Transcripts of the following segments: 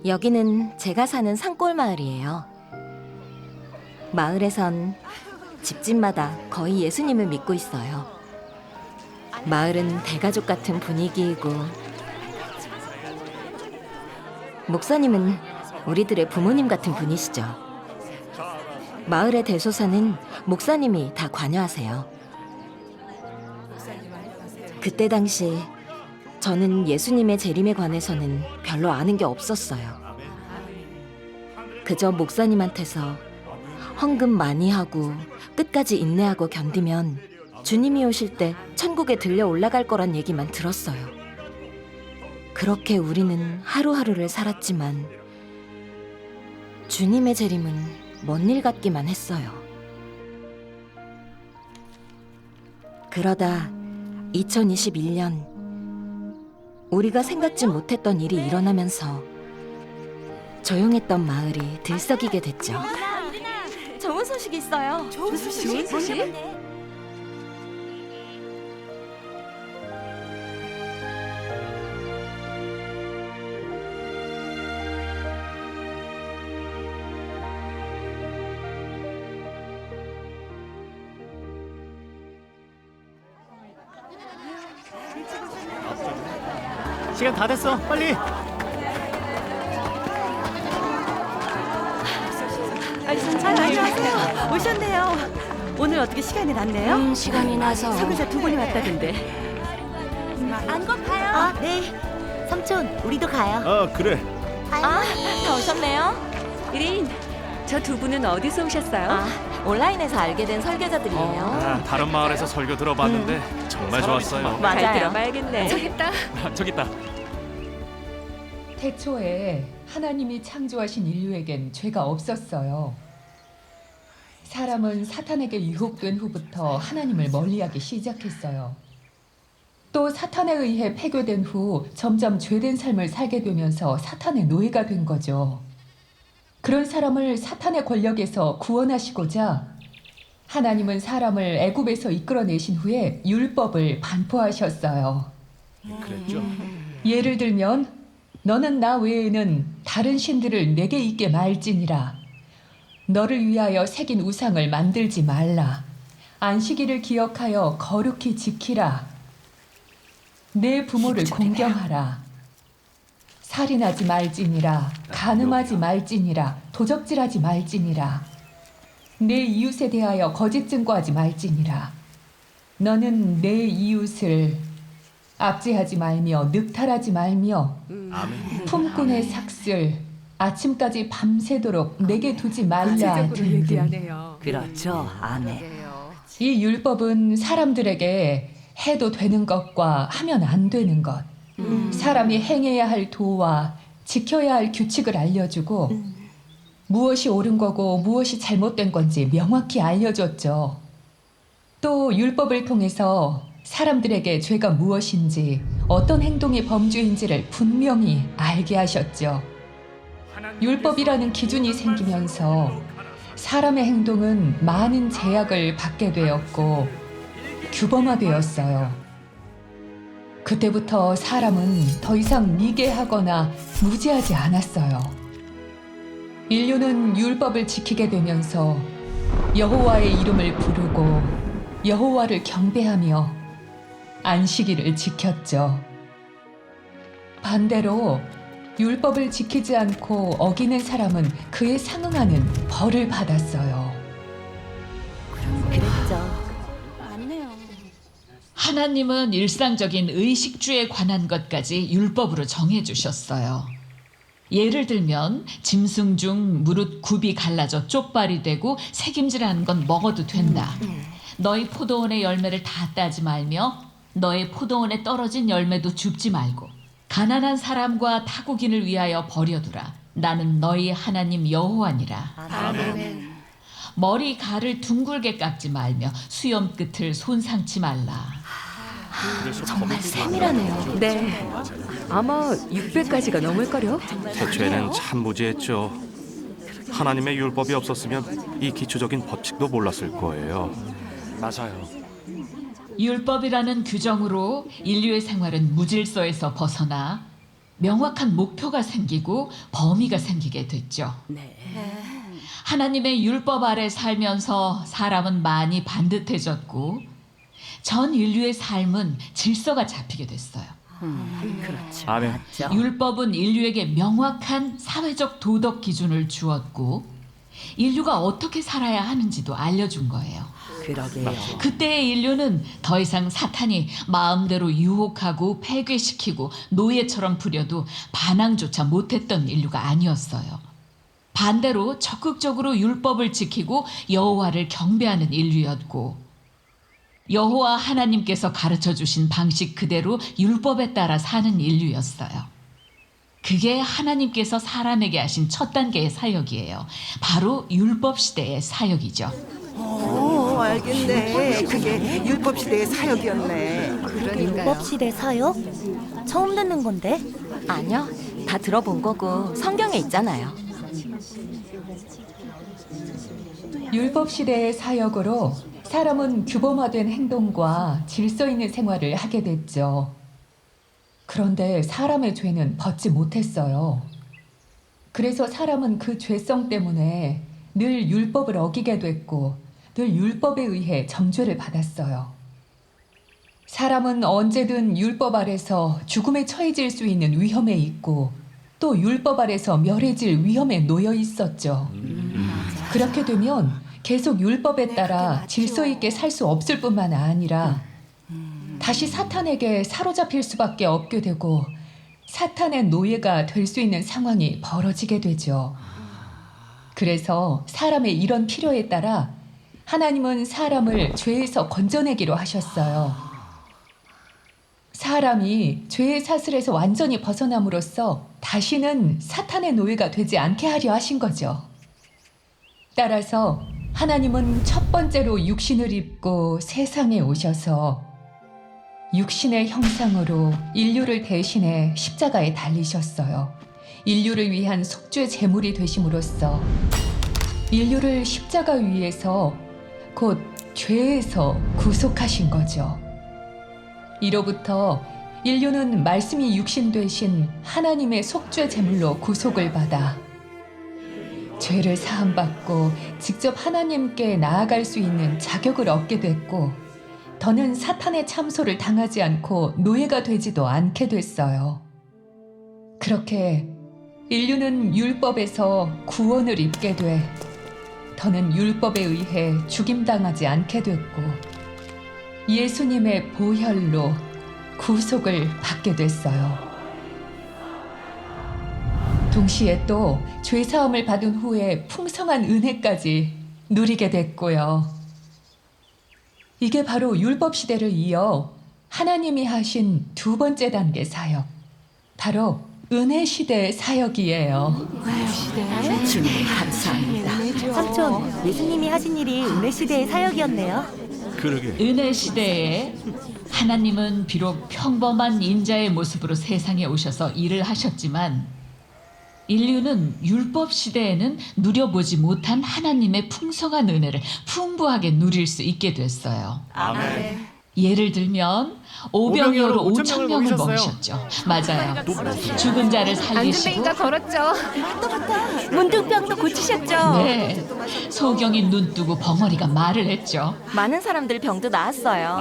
여기는 제가 사는 산골 마을이에요. 마을에선 집집마다 거의 예수님을 믿고 있어요. 마을은 대가족 같은 분위기이고 목사님은 우리들의 부모님 같은 분이시죠. 마을의 대소사는 목사님이 다 관여하세요. 그때 당시 저는 예수님의 재림에 관해서는 별로 아는 게 없었어요. 그저 목사님한테서 헌금 많이 하고 끝까지 인내하고 견디면 주님이 오실 때 천국에 들려 올라갈 거란 얘기만 들었어요. 그렇게 우리는 하루하루를 살았지만 주님의 재림은 먼 일 같기만 했어요. 그러다 2021년 우리가 생각지 못했던 일이 일어나면서 조용했던 마을이 들썩이게 됐죠. 좋은 소식이 있어요. 좋은 소식? 시간 다 됐어. 빨리. 안녕하세요. 오셨네요. 오늘 어떻게 시간이 났네요? 시간이 나서 설교자 두 분이 왔다던데. 안 고파요? 아, 네. 삼촌, 우리도 가요. 그래. 다 오셨네요. 이린, 저 두 분은 어디서 오셨어요? 온라인에서 알게 된 설교자들이에요. 다른 마을에서 설교 들어봤는데 정말 좋았어요. 잘 맞아요. 들어봐야겠네. 저기 있다. 저기 있다. 태초에 하나님이 창조하신 인류에겐 죄가 없었어요. 사람은 사탄에게 유혹된 후부터 하나님을 멀리하기 시작했어요. 또 사탄에 의해 폐교된 후 점점 죄된 삶을 살게 되면서 사탄의 노예가 된 거죠. 그런 사람을 사탄의 권력에서 구원하시고자 하나님은 사람을 애굽에서 이끌어내신 후에 율법을 반포하셨어요. 그랬죠. 예를 들면 너는 나 외에는 다른 신들을 내게 있게 말지니라. 너를 위하여 새긴 우상을 만들지 말라. 안식일을 기억하여 거룩히 지키라. 내 부모를 공경하라. 살인하지 말지니라. 간음하지 말지니라. 도적질하지 말지니라. 내 이웃에 대하여 거짓 증거하지 말지니라. 너는 내 이웃을 압제하지 말며 늑탈하지 말며 아멘. 품꾼의 삭슬 아침까지 밤새도록 내게 두지 말라 구체적으로 등등. 얘기하네요. 그렇죠. 아멘. 이 율법은 사람들에게 해도 되는 것과 하면 안 되는 것, 사람이 행해야 할 도와 지켜야 할 규칙을 알려주고 무엇이 옳은 거고 무엇이 잘못된 건지 명확히 알려줬죠. 또 율법을 통해서 사람들에게 죄가 무엇인지 어떤 행동이 범죄인지를 분명히 알게 하셨죠. 율법이라는 기준이 생기면서 사람의 행동은 많은 제약을 받게 되었고 규범화되었어요. 그때부터 사람은 더 이상 미개하거나 무지하지 않았어요. 인류는 율법을 지키게 되면서 여호와의 이름을 부르고 여호와를 경배하며 안식일을 지켰죠. 반대로 율법을 지키지 않고 어기는 사람은 그에 상응하는 벌을 받았어요. 그랬죠. 하나님은 일상적인 의식주에 관한 것까지 율법으로 정해주셨어요. 예를 들면 짐승 중 무릇 굽이 갈라져 쪽발이 되고 새김질하는 건 먹어도 된다. 너희 포도원의 열매를 다 따지 말며 너의 포도원에 떨어진 열매도 줍지 말고 가난한 사람과 타국인을 위하여 버려두라. 나는 너희 하나님 여호와니라. 아멘. 머리 가를 둥글게 깎지 말며 수염 끝을 손상치 말라. 그래서 정말 세밀하네요. 네. 아마 600가지가 넘을걸요? 태초에는 참 무지했죠. 하나님의 율법이 없었으면 이 기초적인 법칙도 몰랐을 거예요. 맞아요. 율법이라는 규정으로 인류의 생활은 무질서에서 벗어나 명확한 목표가 생기고 범위가 생기게 됐죠. 하나님의 율법 아래 살면서 사람은 많이 반듯해졌고 전 인류의 삶은 질서가 잡히게 됐어요. 그렇죠. 아멘. 맞죠. 율법은 인류에게 명확한 사회적 도덕 기준을 주었고 인류가 어떻게 살아야 하는지도 알려준 거예요. 그러게요. 그때의 인류는 더 이상 사탄이 마음대로 유혹하고 폐괴시키고 노예처럼 부려도 반항조차 못했던 인류가 아니었어요. 반대로 적극적으로 율법을 지키고 여호와를 경배하는 인류였고 여호와 하나님께서 가르쳐 주신 방식 그대로 율법에 따라 사는 인류였어요. 그게 하나님께서 사람에게 하신 첫 단계의 사역이에요. 바로 율법 시대의 사역이죠. 오, 알겠네. 그게 율법 시대의 사역이었네. 율법 시대 사역? 처음 듣는 건데? 아니요, 다 들어본 거고 성경에 있잖아요. 율법 시대의 사역으로 사람은 규범화된 행동과 질서 있는 생활을 하게 됐죠. 그런데 사람의 죄는 벗지 못했어요. 그래서 사람은 그 죄성 때문에 늘 율법을 어기게 됐고 늘 율법에 의해 정죄를 받았어요. 사람은 언제든 율법 아래서 죽음에 처해질 수 있는 위험에 있고 또 율법 아래서 멸해질 위험에 놓여 있었죠. 그렇게 되면 계속 율법에 따라 질서 있게 살 수 없을 뿐만 아니라 다시 사탄에게 사로잡힐 수밖에 없게 되고 사탄의 노예가 될 수 있는 상황이 벌어지게 되죠. 그래서 사람의 이런 필요에 따라 하나님은 사람을 죄에서 건져내기로 하셨어요. 사람이 죄의 사슬에서 완전히 벗어남으로써 다시는 사탄의 노예가 되지 않게 하려 하신 거죠. 따라서 하나님은 첫 번째로 육신을 입고 세상에 오셔서 육신의 형상으로 인류를 대신해 십자가에 달리셨어요. 인류를 위한 속죄 제물이 되심으로써 인류를 십자가 위에서 곧 죄에서 구속하신 거죠. 이로부터 인류는 말씀이 육신 되신 하나님의 속죄 제물로 구속을 받아 죄를 사함받고 직접 하나님께 나아갈 수 있는 자격을 얻게 됐고 더는 사탄의 참소를 당하지 않고 노예가 되지도 않게 됐어요. 그렇게 인류는 율법에서 구원을 입게 돼 더는 율법에 의해 죽임당하지 않게 됐고 예수님의 보혈로 구속을 받게 됐어요. 동시에 또 죄사함을 받은 후에 풍성한 은혜까지 누리게 됐고요. 이게 바로 율법 시대를 이어 하나님이 하신 두 번째 단계 사역, 바로 은혜 시대의 사역이에요. 주님 감사합니다. 삼촌, 예수님이 하신 일이 은혜 시대의 사역이었네요. 그러게. 은혜 시대에 하나님은 비록 평범한 인자의 모습으로 세상에 오셔서 일을 하셨지만 인류는 율법 시대에는 누려보지 못한 하나님의 풍성한 은혜를 풍부하게 누릴 수 있게 됐어요. 아멘. 예를 들면 오병이어로 5,000 명을 5,000명을 먹이셨어요. 먹이셨죠. 맞아요. 죽은 자를 살리시고 안전뱅이가 걸었죠. 문둥병도 고치셨죠? 네, 소경이 눈 뜨고 벙어리가 말을 했죠. 많은 사람들 병도 나았어요.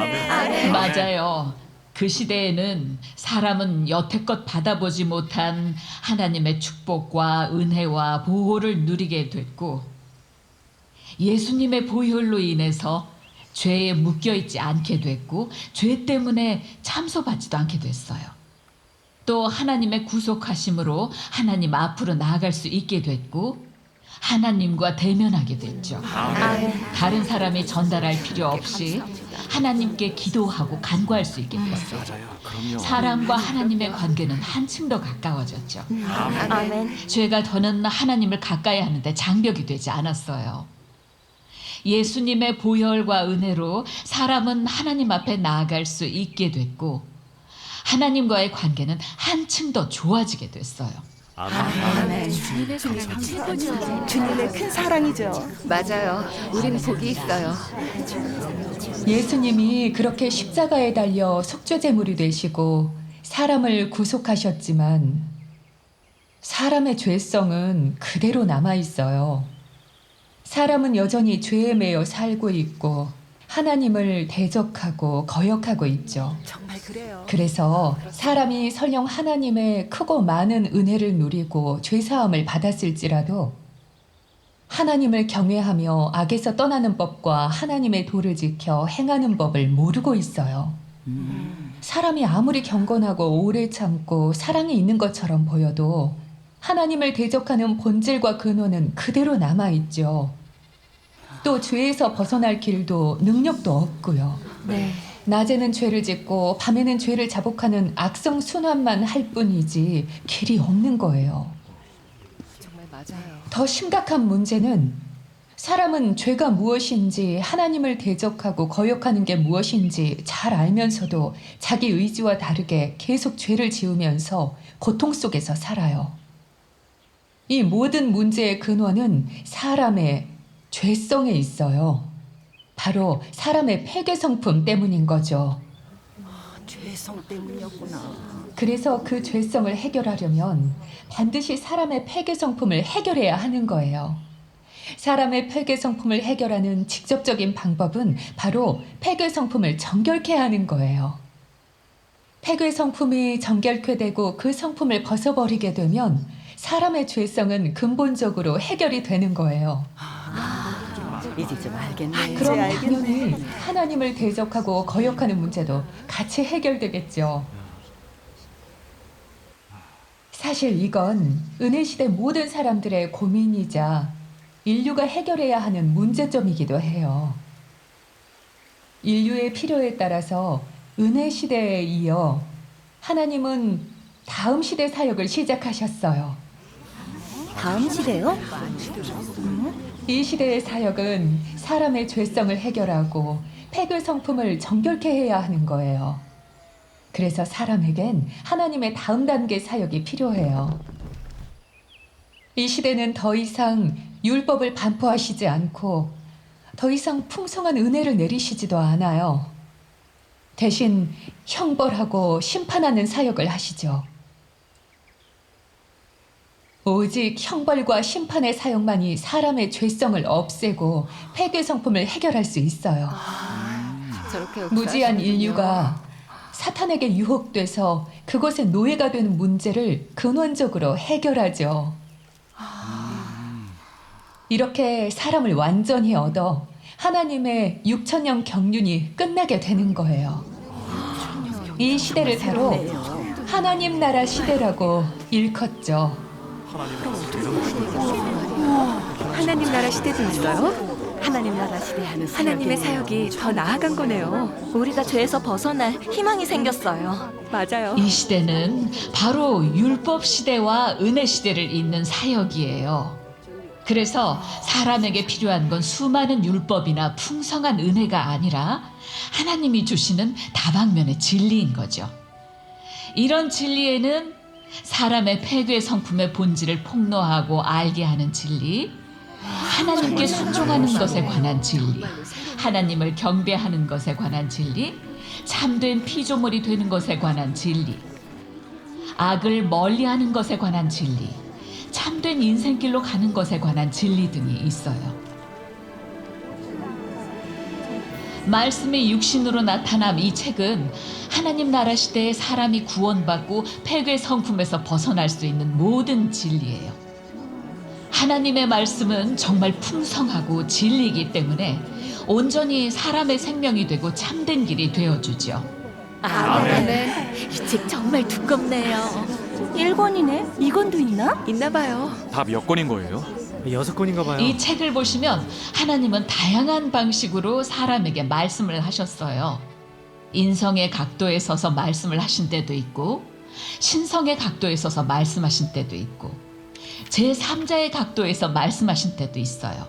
맞아요. 그 시대에는 사람은 여태껏 받아보지 못한 하나님의 축복과 은혜와 보호를 누리게 됐고 예수님의 보혈로 인해서 죄에 묶여있지 않게 됐고 죄 때문에 참소받지도 않게 됐어요. 또 하나님의 구속하심으로 하나님 앞으로 나아갈 수 있게 됐고 하나님과 대면하게 됐죠. 다른 사람이 전달할 필요 없이 하나님께 기도하고 간구할 수 있게 됐어요. 맞아요. 그럼요. 사람과 하나님의 관계는 한층 더 가까워졌죠. 아멘. 죄가 더는 하나님을 가까이 하는데 장벽이 되지 않았어요. 예수님의 보혈과 은혜로 사람은 하나님 앞에 나아갈 수 있게 됐고 하나님과의 관계는 한층 더 좋아지게 됐어요. 주님의 큰 사랑이죠. 맞아요. 우린 복이 있어요. 예수님이 그렇게 십자가에 달려 속죄제물이 되시고 사람을 구속하셨지만 사람의 죄성은 그대로 남아 있어요. 사람은 여전히 죄에 매여 살고 있고 하나님을 대적하고 거역하고 있죠. 정말 그래요. 그래서 사람이 설령 하나님의 크고 많은 은혜를 누리고 죄사함을 받았을지라도 하나님을 경외하며 악에서 떠나는 법과 하나님의 도를 지켜 행하는 법을 모르고 있어요. 사람이 아무리 경건하고 오래 참고 사랑이 있는 것처럼 보여도 하나님을 대적하는 본질과 근원은 그대로 남아있죠. 또 죄에서 벗어날 길도 능력도 없고요. 네. 낮에는 죄를 짓고 밤에는 죄를 자복하는 악성 순환만 할 뿐이지 길이 없는 거예요. 정말 맞아요. 더 심각한 문제는 사람은 죄가 무엇인지 하나님을 대적하고 거역하는 게 무엇인지 잘 알면서도 자기 의지와 다르게 계속 죄를 지으면서 고통 속에서 살아요. 이 모든 문제의 근원은 사람의 죄성에 있어요. 바로 사람의 폐괴성품 때문인 거죠. 죄성 때문이었구나. 그래서 그 죄성을 해결하려면 반드시 사람의 폐괴성품을 해결해야 하는 거예요. 사람의 폐괴성품을 해결하는 직접적인 방법은 바로 폐괴성품을 정결케 하는 거예요. 폐괴성품이 정결케 되고 그 성품을 벗어버리게 되면 사람의 죄성은 근본적으로 해결이 되는 거예요. 이제 좀 알겠네. 그럼 이제 알겠네. 당연히 하나님을 대적하고 거역하는 문제도 같이 해결되겠죠. 사실 이건 은혜시대 모든 사람들의 고민이자 인류가 해결해야 하는 문제점이기도 해요. 인류의 필요에 따라서 은혜시대에 이어 하나님은 다음 시대 사역을 시작하셨어요. 다음 시대요? 이 시대의 사역은 사람의 죄성을 해결하고 폐괴 성품을 정결케 해야 하는 거예요. 그래서 사람에겐 하나님의 다음 단계 사역이 필요해요. 이 시대는 더 이상 율법을 반포하시지 않고 더 이상 풍성한 은혜를 내리시지도 않아요. 대신 형벌하고 심판하는 사역을 하시죠. 오직 형벌과 심판의 사역만이 사람의 죄성을 없애고 폐괴 성품을 해결할 수 있어요. 저렇게 무지한 역사하시는군요. 인류가 사탄에게 유혹돼서 그것의 노예가 되는 문제를 근원적으로 해결하죠. 이렇게 사람을 완전히 얻어 하나님의 6천년 경륜이 끝나게 되는 거예요. 이 시대를 바로 하나님 나라 시대라고 일컫죠. 하나님 나라 시대도 있어요? 하나님 나라 시대하는 하나님의 사역이 더 나아간 거네요. 우리가 죄에서 벗어날 희망이 생겼어요. 맞아요. 이 시대는 바로 율법 시대와 은혜 시대를 잇는 사역이에요. 그래서 사람에게 필요한 건 수많은 율법이나 풍성한 은혜가 아니라 하나님이 주시는 다방면의 진리인 거죠. 이런 진리에는 사람의 폐괴 성품의 본질을 폭로하고 알게 하는 진리, 하나님께 순종하는 것에 관한 진리, 하나님을 경배하는 것에 관한 진리, 참된 피조물이 되는 것에 관한 진리, 악을 멀리하는 것에 관한 진리, 참된 인생길로 가는 것에 관한 진리 등이 있어요. 말씀이 육신으로 나타남 이 책은 하나님 나라 시대에 사람이 구원받고 폐괴 성품에서 벗어날 수 있는 모든 진리예요. 하나님의 말씀은 정말 풍성하고 진리이기 때문에 온전히 사람의 생명이 되고 참된 길이 되어주죠. 아멘. 이 책 정말 두껍네요. 1권이네? 2권도 있나? 있나 봐요. 다 몇 권인 거예요? 6권인가 봐요. 이 책을 보시면 하나님은 다양한 방식으로 사람에게 말씀을 하셨어요. 인성의 각도에 서서 말씀을 하신 때도 있고, 신성의 각도에 서서 말씀하신 때도 있고, 제3자의 각도에서 말씀하신 때도 있어요.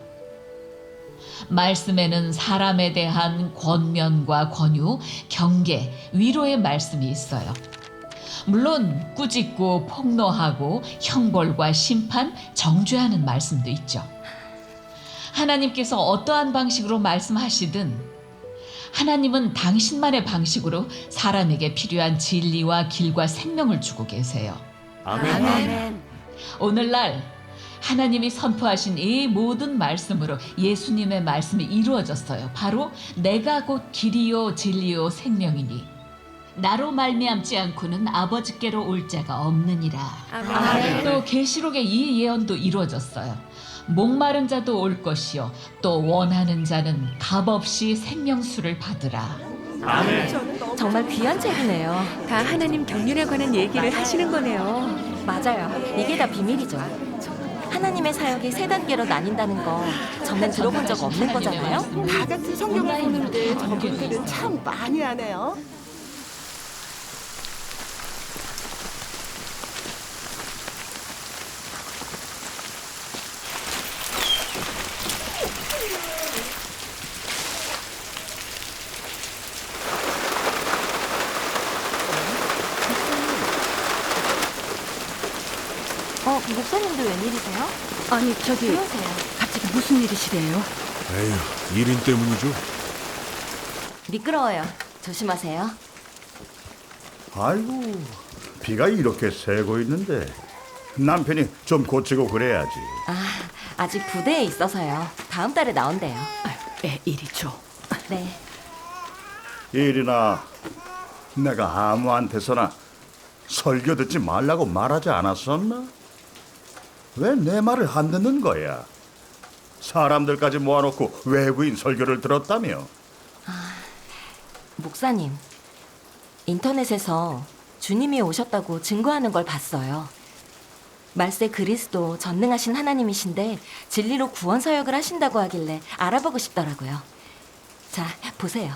말씀에는 사람에 대한 권면과 권유, 경계, 위로의 말씀이 있어요. 물론 꾸짖고 폭로하고 형벌과 심판, 정죄하는 말씀도 있죠. 하나님께서 어떠한 방식으로 말씀하시든 하나님은 당신만의 방식으로 사람에게 필요한 진리와 길과 생명을 주고 계세요. 아멘. 오늘날 하나님이 선포하신 이 모든 말씀으로 예수님의 말씀이 이루어졌어요. 바로 내가 곧 길이요 진리요 생명이니 나로 말미암지 않고는 아버지께로 올 자가 없느니라. 또 계시록의 이 예언도 이루어졌어요. 목마른 자도 올 것이요 또 원하는 자는 값없이 생명수를 받으라. 정말 귀한 책이네요. 다 하나님 경륜에 관한 얘기를 하시는 거네요. 맞아요. 이게 다 비밀이죠. 하나님의 사역이 세 단계로 나뉜다는 거 전엔 들어본 적 없는 거잖아요. 다 같이 성경을 보는데 저분들은 참 많이 하네요. 목사님도 웬일이세요? 아니 저기 들어오세요. 갑자기 무슨 일이시래요? 에휴, 일인 때문이죠. 미끄러워요. 조심하세요. 아이고, 비가 이렇게 새고 있는데 남편이 좀 고치고 그래야지. 아직 부대에 있어서요. 다음 달에 나온대요. 애 이리 줘. 네. 일이나 내가 아무한테서나 설교 듣지 말라고 말하지 않았었나? 왜 내 말을 안 듣는 거야? 사람들까지 모아놓고 외부인 설교를 들었다며? 목사님, 인터넷에서 주님이 오셨다고 증거하는 걸 봤어요. 말세 그리스도 전능하신 하나님이신데 진리로 구원 사역을 하신다고 하길래 알아보고 싶더라고요. 자, 보세요.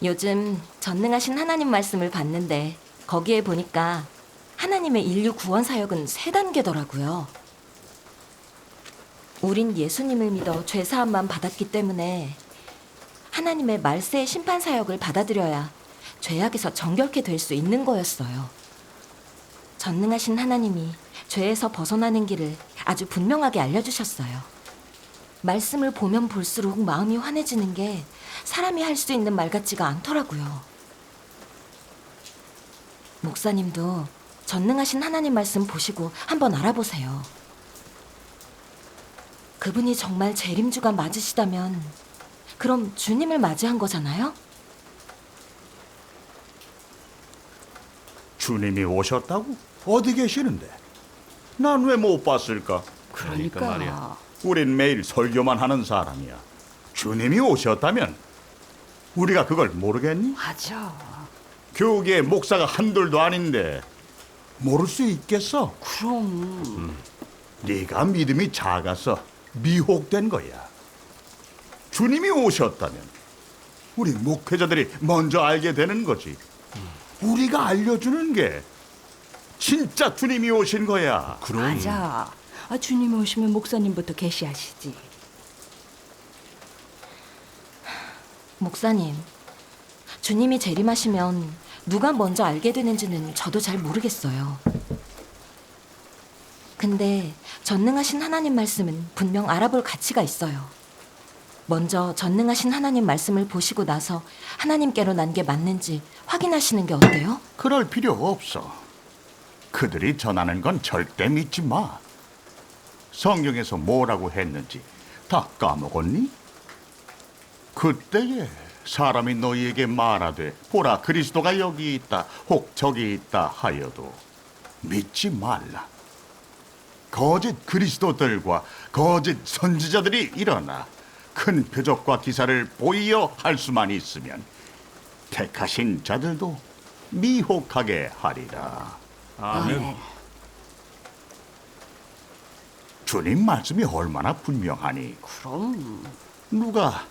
요즘 전능하신 하나님 말씀을 봤는데 거기에 보니까 하나님의 인류 구원 사역은 3단계더라고요. 우린 예수님을 믿어 죄사함만 받았기 때문에 하나님의 말세의 심판 사역을 받아들여야 죄악에서 정결케 될 수 있는 거였어요. 전능하신 하나님이 죄에서 벗어나는 길을 아주 분명하게 알려주셨어요. 말씀을 보면 볼수록 마음이 환해지는 게 사람이 할 수 있는 말 같지가 않더라고요. 목사님도 전능하신 하나님 말씀 보시고 한번 알아보세요. 그분이 정말 재림주가 맞으시다면 그럼 주님을 맞이한 거잖아요? 주님이 오셨다고? 어디 계시는데? 난 왜 못 봤을까? 그러니까 말이야. 우린 매일 설교만 하는 사람이야. 주님이 오셨다면 우리가 그걸 모르겠니? 맞아. 교계의 목사가 한둘도 아닌데 모를 수 있겠어? 그럼. 네가 믿음이 작아서 미혹된 거야. 주님이 오셨다면 우리 목회자들이 먼저 알게 되는 거지. 우리가 알려주는 게 진짜 주님이 오신 거야. 그럼. 맞아. 주님이 오시면 목사님부터 계시하시지. 목사님, 주님이 재림하시면 누가 먼저 알게 되는지는 저도 잘 모르겠어요. 근데 전능하신 하나님 말씀은 분명 알아볼 가치가 있어요. 먼저 전능하신 하나님 말씀을 보시고 나서 하나님께로 난 게 맞는지 확인하시는 게 어때요? 그럴 필요 없어. 그들이 전하는 건 절대 믿지 마. 성경에서 뭐라고 했는지 다 까먹었니? 그때에 사람이 너희에게 말하되 보라 그리스도가 여기 있다 혹 저기 있다 하여도 믿지 말라. 거짓 그리스도들과 거짓 선지자들이 일어나 큰 표적과 기사를 보이어 할 수만 있으면 택하신 자들도 미혹하게 하리라. 아멘. 주님 말씀이 얼마나 분명하니. 그럼. 누가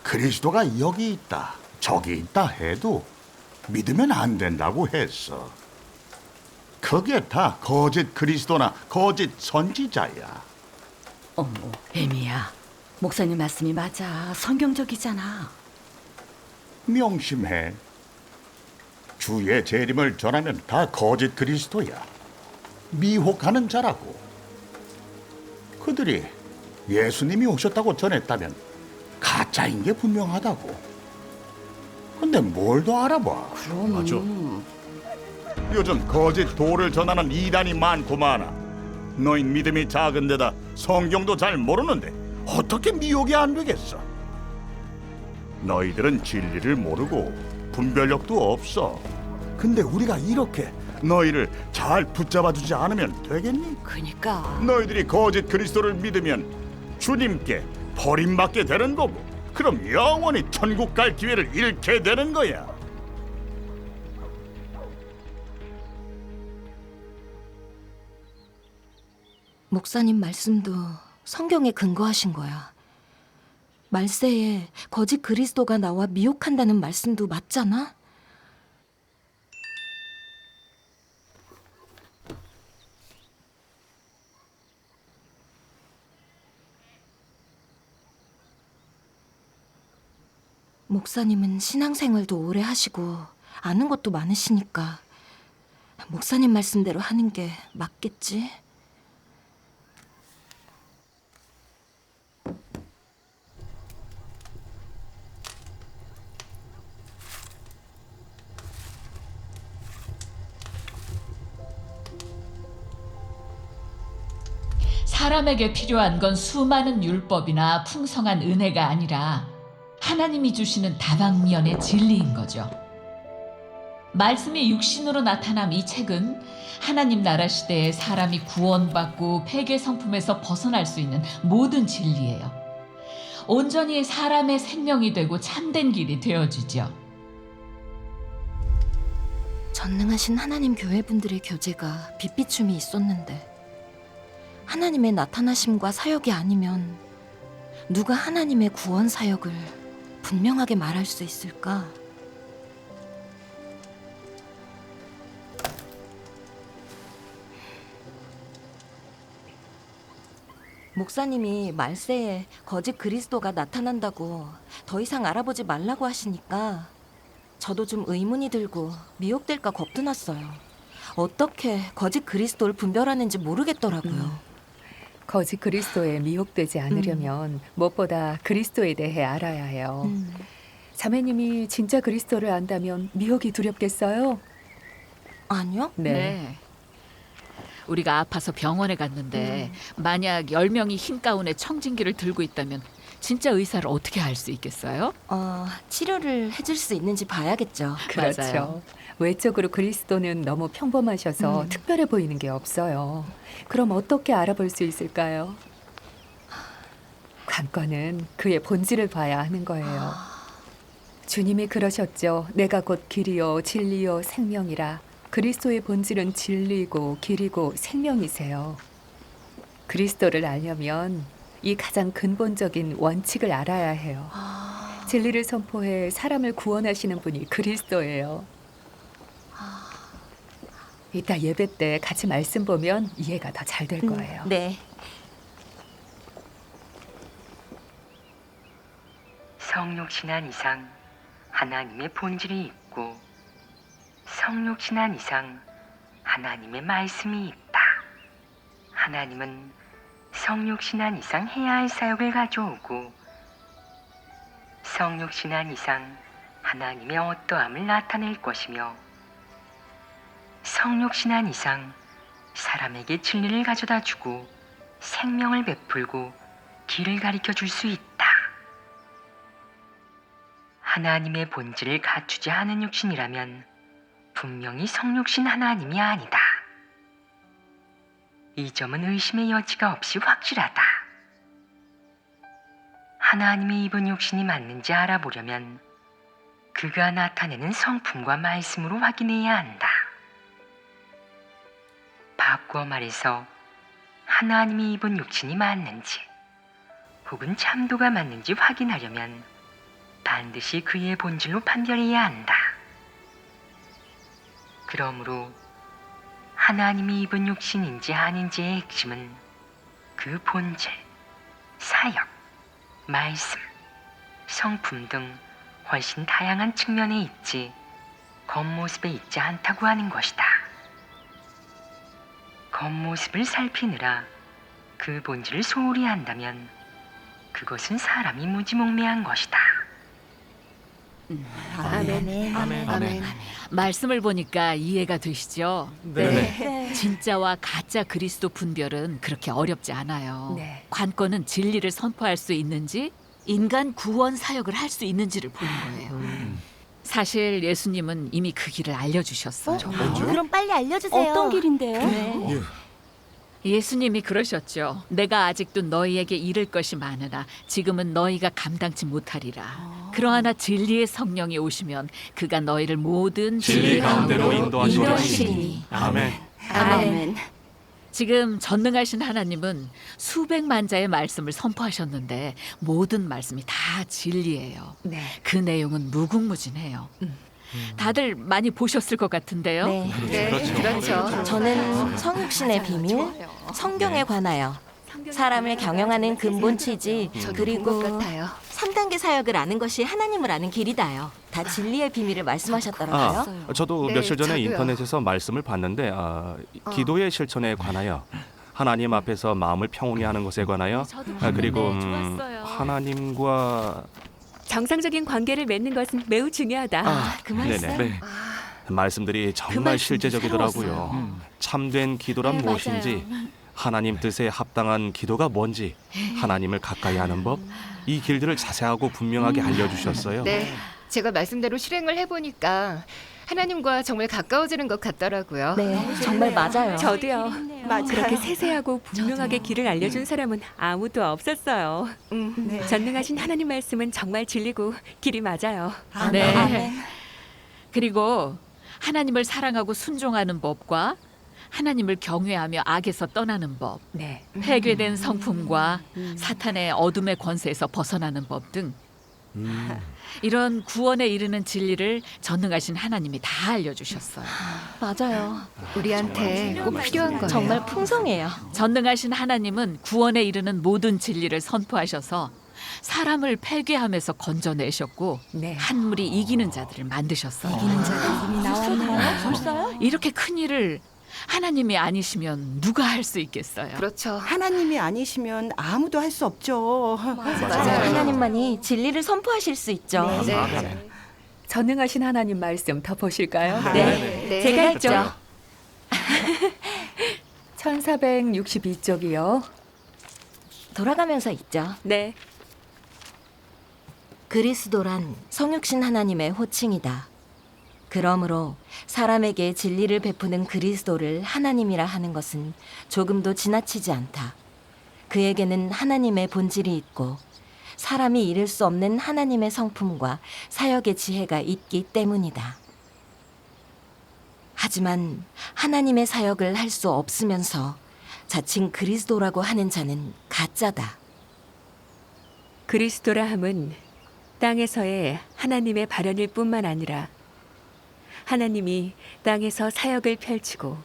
그리스도가 여기 있다 저기 있다 해도 믿으면 안 된다고 했어. 그게 다 거짓 그리스도나 거짓 선지자야. 어머, 애미야. 목사님 말씀이 맞아. 성경적이잖아. 명심해. 주의 재림을 전하면 다 거짓 그리스도야. 미혹하는 자라고. 그들이 예수님이 오셨다고 전했다면 가짜인 게 분명하다고. 근데 뭘 더 알아봐. 그럼. 맞아. 요즘 거짓 도를 전하는 이단이 많고 많아. 너흰 믿음이 작은 데다 성경도 잘 모르는데 어떻게 미혹이 안 되겠어? 너희들은 진리를 모르고 분별력도 없어. 근데 우리가 이렇게 너희를 잘 붙잡아 주지 않으면 되겠니? 그니까. 너희들이 거짓 그리스도를 믿으면 주님께 버림받게 되는 거고, 그럼 영원히 천국 갈 기회를 잃게 되는 거야. 목사님 말씀도 성경에 근거하신 거야. 말세에 거짓 그리스도가 나와 미혹한다는 말씀도 맞잖아? 목사님은 신앙생활도 오래 하시고 아는 것도 많으시니까 목사님 말씀대로 하는 게 맞겠지? 사람에게 필요한 건 수많은 율법이나 풍성한 은혜가 아니라 하나님이 주시는 다방면의 진리인 거죠. 말씀이 육신으로 나타난 이 책은 하나님 나라 시대에 사람이 구원받고 폐괴 성품에서 벗어날 수 있는 모든 진리예요. 온전히 사람의 생명이 되고 참된 길이 되어주죠. 전능하신 하나님 교회분들의 교제가 빛비춤이 있었는데 하나님의 나타나심과 사역이 아니면 누가 하나님의 구원 사역을 분명하게 말할 수 있을까? 목사님이 말세에 거짓 그리스도가 나타난다고 더 이상 알아보지 말라고 하시니까 저도 좀 의문이 들고 미혹될까 겁도 났어요. 어떻게 거짓 그리스도를 분별하는지 모르겠더라고요. 거짓 그리스도에 미혹되지 않으려면 무엇보다 그리스도에 대해 알아야 해요. 자매님이 진짜 그리스도를 안다면 미혹이 두렵겠어요? 아니요? 네. 우리가 아파서 병원에 갔는데 만약 10명이 흰 가운에 청진기를 들고 있다면 진짜 의사를 어떻게 알 수 있겠어요? 치료를 해줄 수 있는지 봐야겠죠. 그렇죠. 맞아요. 외적으로 그리스도는 너무 평범하셔서 특별해 보이는 게 없어요. 그럼 어떻게 알아볼 수 있을까요? 관건은 그의 본질을 봐야 하는 거예요. 주님이 그러셨죠. 내가 곧 길이요 진리요 생명이라. 그리스도의 본질은 진리이고 길이고 생명이세요. 그리스도를 알려면 이 가장 근본적인 원칙을 알아야 해요. 진리를 선포해 사람을 구원하시는 분이 그리스도예요. 이따 예배 때 같이 말씀 보면 이해가 더 잘 될 거예요. 네. 성육신한 이상 하나님의 본질이 있고 성육신한 이상 하나님의 말씀이 있다. 하나님은 성육신한 이상 해야 할 사역을 가져오고 성육신한 이상 하나님의 어떠함을 나타낼 것이며 성육신한 이상 사람에게 진리를 가져다 주고 생명을 베풀고 길을 가리켜 줄 수 있다. 하나님의 본질을 갖추지 않은 육신이라면 분명히 성육신 하나님이 아니다. 이 점은 의심의 여지가 없이 확실하다. 하나님이 입은 육신이 맞는지 알아보려면 그가 나타내는 성품과 말씀으로 확인해야 한다. 바꾸어 말해서 하나님이 입은 육신이 맞는지 혹은 참도가 맞는지 확인하려면 반드시 그의 본질로 판별해야 한다. 그러므로 하나님이 입은 육신인지 아닌지의 핵심은 그 본질, 사역, 말씀, 성품 등 훨씬 다양한 측면에 있지 겉모습에 있지 않다고 하는 것이다. 겉모습을 살피느라 그 본질을 소홀히 한다면 그것은 사람이 무지몽매한 것이다. 아멘. 아멘. 말씀을 보니까 이해가 되시죠? 네. 진짜와 가짜 그리스도 분별은 그렇게 어렵지 않아요. 네. 관건은 진리를 선포할 수 있는지 인간 구원 사역을 할 수 있는지를 보는 거예요. 사실 예수님은 이미 그 길을 알려주셨어요. 그럼 빨리 알려주세요. 어떤 길인데요? 예. 예수님이 그러셨죠. 내가 아직도 너희에게 이를 것이 많으나 지금은 너희가 감당치 못하리라. 그러하나 진리의 성령이 오시면 그가 너희를 모든 진리 가운데로 인도하시리니. 인도하시리니. 아멘. 아멘. 지금 전능하신 하나님은 수백만 자의 말씀을 선포하셨는데 모든 말씀이 다 진리예요. 네. 그 내용은 무궁무진해요. 다들 많이 보셨을 것 같은데요. 네. 그렇죠. 저는 성육신의 비밀, 성경에 관하여 사람을 경영하는 근본 취지, 그리고 3단계 사역을 아는 것이 하나님을 아는 길이다요. 다 진리의 비밀을 말씀하셨더라고요. 저도 며칠 전에 인터넷에서 말씀을 봤는데 기도의 실천에 관하여 하나님 앞에서 마음을 평온히 하는 것에 관하여 그리고 좋았어요. 하나님과 정상적인 관계를 맺는 것은 매우 중요하다. 그 말씀. 네네. 말씀들이 정말 말씀도 실제적이더라고요. 참된 기도란 네, 무엇인지, 하나님 뜻에 합당한 기도가 뭔지, 하나님을 가까이 하는 법, 이 길들을 자세하고 분명하게 알려주셨어요. 네, 제가 말씀대로 실행을 해보니까 하나님과 정말 가까워지는 것 같더라고요. 네, 정말 맞아요. 저도요. 그렇게 세세하고 분명하게 길을 알려준 사람은 아무도 없었어요. 전능하신 하나님 말씀은 정말 진리고 길이 맞아요. 네. 아멘. 그리고 하나님을 사랑하고 순종하는 법과 하나님을 경외하며 악에서 떠나는 법, 네. 폐괴된 성품과 사탄의 어둠의 권세에서 벗어나는 법 등 이런 구원에 이르는 진리를 전능하신 하나님이 다 알려주셨어요. 맞아요. 우리한테 꼭 필요한 거예요. 정말 풍성해요. 전능하신 하나님은 구원에 이르는 모든 진리를 선포하셔서 사람을 폐괴함에서 건져내셨고 네. 한 무리 이기는 자들을 만드셨어요. 이미 나왔나요? 벌써요? 이렇게 큰 일을 하나님이 아니시면 누가 할 수 있겠어요? 그렇죠. 하나님이 아니시면 아무도 할 수 없죠. 맞아요. 하나님만이 진리를 선포하실 수 있죠. 네. 전능하신 하나님 말씀 더 보실까요? 네. 제가 있죠. 1462쪽이요. 돌아가면서 있죠. 네. 그리스도란 성육신 하나님의 호칭이다. 그러므로 사람에게 진리를 베푸는 그리스도를 하나님이라 하는 것은 조금도 지나치지 않다. 그에게는 하나님의 본질이 있고 사람이 이룰 수 없는 하나님의 성품과 사역의 지혜가 있기 때문이다. 하지만 하나님의 사역을 할 수 없으면서 자칭 그리스도라고 하는 자는 가짜다. 그리스도라 함은 땅에서의 하나님의 발현일 뿐만 아니라 하나님이 땅에서 사역을 펼치고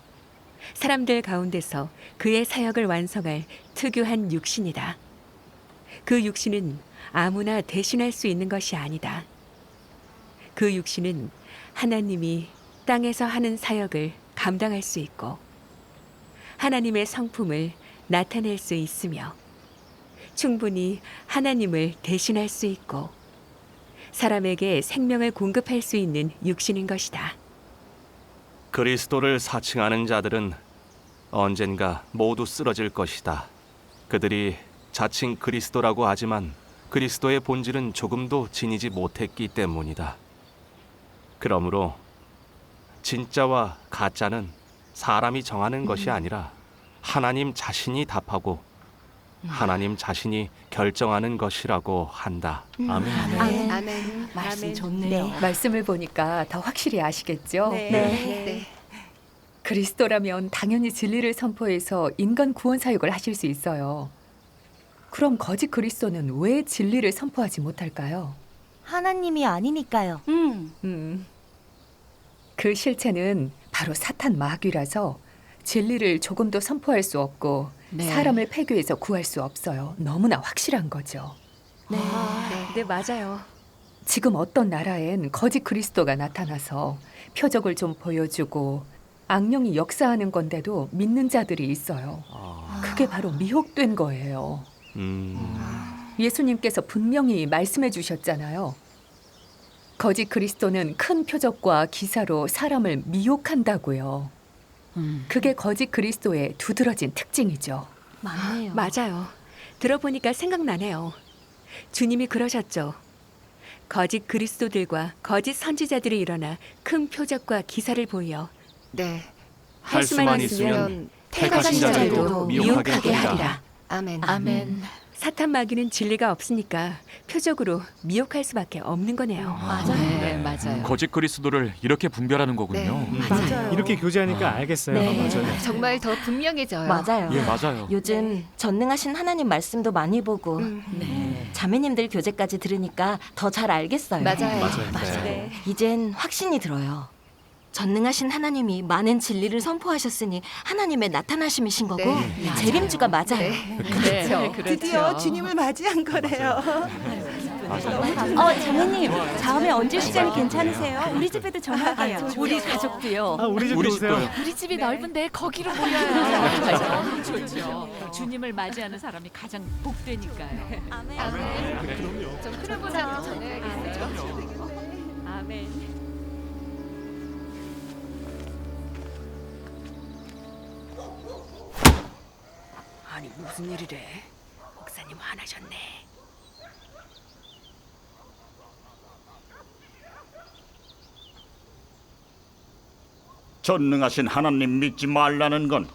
사람들 가운데서 그의 사역을 완성할 특유한 육신이다. 그 육신은 아무나 대신할 수 있는 것이 아니다. 그 육신은 하나님이 땅에서 하는 사역을 감당할 수 있고 하나님의 성품을 나타낼 수 있으며 충분히 하나님을 대신할 수 있고 사람에게 생명을 공급할 수 있는 육신인 것이다. 그리스도를 사칭하는 자들은 언젠가 모두 쓰러질 것이다. 그들이 자칭 그리스도라고 하지만 그리스도의 본질은 조금도 지니지 못했기 때문이다. 그러므로 진짜와 가짜는 사람이 정하는 것이 아니라 하나님 자신이 답하고 하나님 자신이 결정하는 것이라고 한다. 아멘. 아멘. 말씀 좋네요. 말씀을 보니까 더 확실히 아시겠죠? 네. 그리스도라면 당연히 진리를 선포해서 인간 구원 사역을 하실 수 있어요. 그럼 거짓 그리스도는 왜 진리를 선포하지 못할까요? 하나님이 아니니까요. 그 실체는 바로 사탄 마귀라서 진리를 조금도 선포할 수 없고 네. 사람을 폐교해서 구할 수 없어요. 너무나 확실한 거죠. 네, 맞아요. 지금 어떤 나라엔 거짓 그리스도가 나타나서 표적을 좀 보여주고 악령이 역사하는 건데도 믿는 자들이 있어요. 그게 바로 미혹된 거예요. 예수님께서 분명히 말씀해 주셨잖아요. 거짓 그리스도는 큰 표적과 기사로 사람을 미혹한다고요. 그게 거짓 그리스도의 두드러진 특징이죠. 맞네요. 맞아요. 들어보니까 생각나네요. 주님이 그러셨죠. 거짓 그리스도들과 거짓 선지자들이 일어나 큰 표적과 기사를 보여 네. 할 수만 있으면 택하신 자들도 미혹하게 하리라. 아멘. 아멘. 사탄 마귀는 진리가 없으니까 표적으로 미혹할 수밖에 없는 거네요. 네, 맞아요. 거짓 그리스도를 이렇게 분별하는 거군요. 맞아요. 이렇게 교제하니까 알겠어요. 네. 맞아요. 정말 더 분명해져요. 맞아요. 예, 맞아요. 요즘 전능하신 하나님 말씀도 많이 보고 자매님들 교제까지 들으니까 더 잘 알겠어요. 맞아요. 네. 이젠 확신이 들어요. 전능하신 하나님이 많은 진리를 선포하셨으니 하나님의 나타나심이신 거고 네. 재림주가 맞아요. 그렇죠. 드디어 주님을 맞이한 거래요. 자매님, 다음에 언제 시간이 괜찮으세요? 우리 집에도 전화해요. 우리 가족도요. 우리 집에 우리 오세요. 집도요. 우리 집이 넓은데 거기로 모여요. 좋죠. 주님을 맞이하는 사람이 가장 복되니까요. 아멘. 좀 큰 분한테 전해야겠어요. 아멘. 아니 무슨 일이래? 목사님 화나셨네. 전능하신 하나님 믿지 말라는 건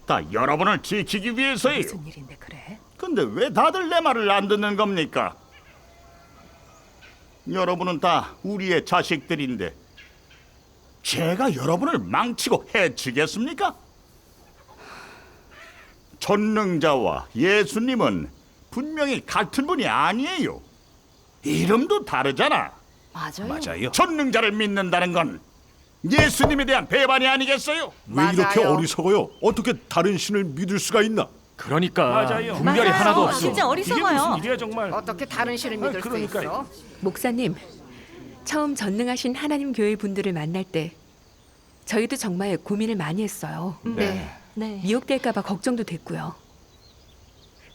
다 여러분을 지키기 위해서예요. 무슨 일인데 그래? 근데 왜 다들 내 말을 안 듣는 겁니까? 여러분은 다 우리의 자식들인데 제가 여러분을 망치고 해치겠습니까? 전능자와 예수님은 분명히 같은 분이 아니에요. 이름도 다르잖아. 맞아요. 전능자를 믿는다는 건 예수님에 대한 배반이 아니겠어요? 왜 이렇게 어리석어요? 어떻게 다른 신을 믿을 수가 있나? 그러니까 분별이 하나도 없어. 진짜 어리석어요. 일이야 정말. 어떻게 다른 신을 믿을 수 있어? 목사님, 처음 전능하신 하나님 교회 분들을 만날 때 저희도 정말 고민을 많이 했어요. 네. 네. 미혹될까 봐 걱정도 됐고요.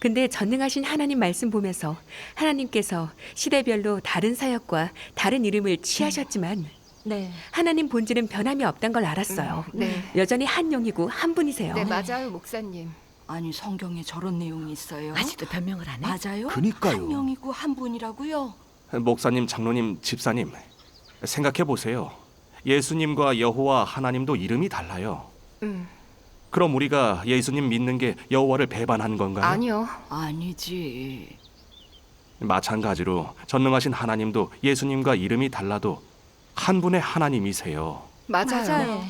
근데 전능하신 하나님 말씀 보면서 하나님께서 시대별로 다른 사역과 다른 이름을 취하셨지만 네. 하나님 본질은 변함이 없단 걸 알았어요. 네. 여전히 한 영이고 한 분이세요. 네, 맞아요, 목사님. 아니 성경에 저런 내용이 있어요? 아직도 변명을 안 해? 맞아요? 그니까요. 한 명이고 한 분이라고요? 목사님, 장로님, 집사님, 생각해 보세요. 예수님과 여호와 하나님도 이름이 달라요. 그럼 우리가 예수님 믿는 게 여호와를 배반한 건가요? 아니요. 아니지. 마찬가지로 전능하신 하나님도 예수님과 이름이 달라도 한 분의 하나님이세요. 맞아요.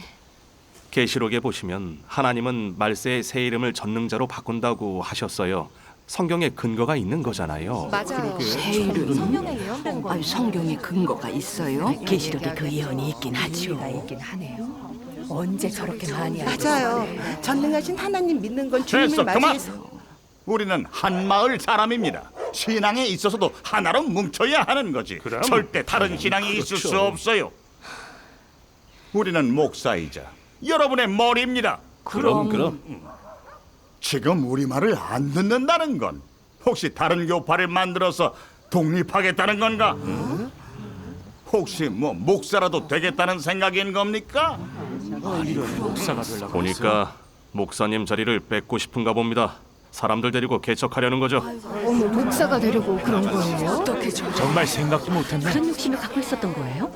계시록에 보시면 하나님은 말세의 새 이름을 전능자로 바꾼다고 하셨어요. 성경에 근거가 있는 거잖아요. 맞아요. 새 이름. 성경에 예언된 거. 아니 성경에 근거가 있어요? 계시록에 그 예언이 있긴 하죠. 있긴 하네요. 언제 저렇게 많이 맞아요. 전능하신 하나님 믿는 건 됐어, 주님을 그만! 맞이해서 우리는 한 마을 사람입니다. 신앙에 있어서도 하나로 뭉쳐야 하는 거지. 절대 다른 신앙이 있을 수 없어요. 우리는 목사이자 여러분의 머리입니다. 그럼. 지금 우리 말을 안 듣는다는 건 혹시 다른 교파를 만들어서 독립하겠다는 건가? 혹시 뭐 목사라도 되겠다는 생각인 겁니까? 목사가 되려고 보니까 목사님 자리를 뺏고 싶은가 봅니다. 사람들 데리고 개척하려는 거죠. 어머, 목사가 되려고 그런 거예요? 어떻게 정말 생각도 못했네. 그런 욕심을 갖고 있었던 거예요?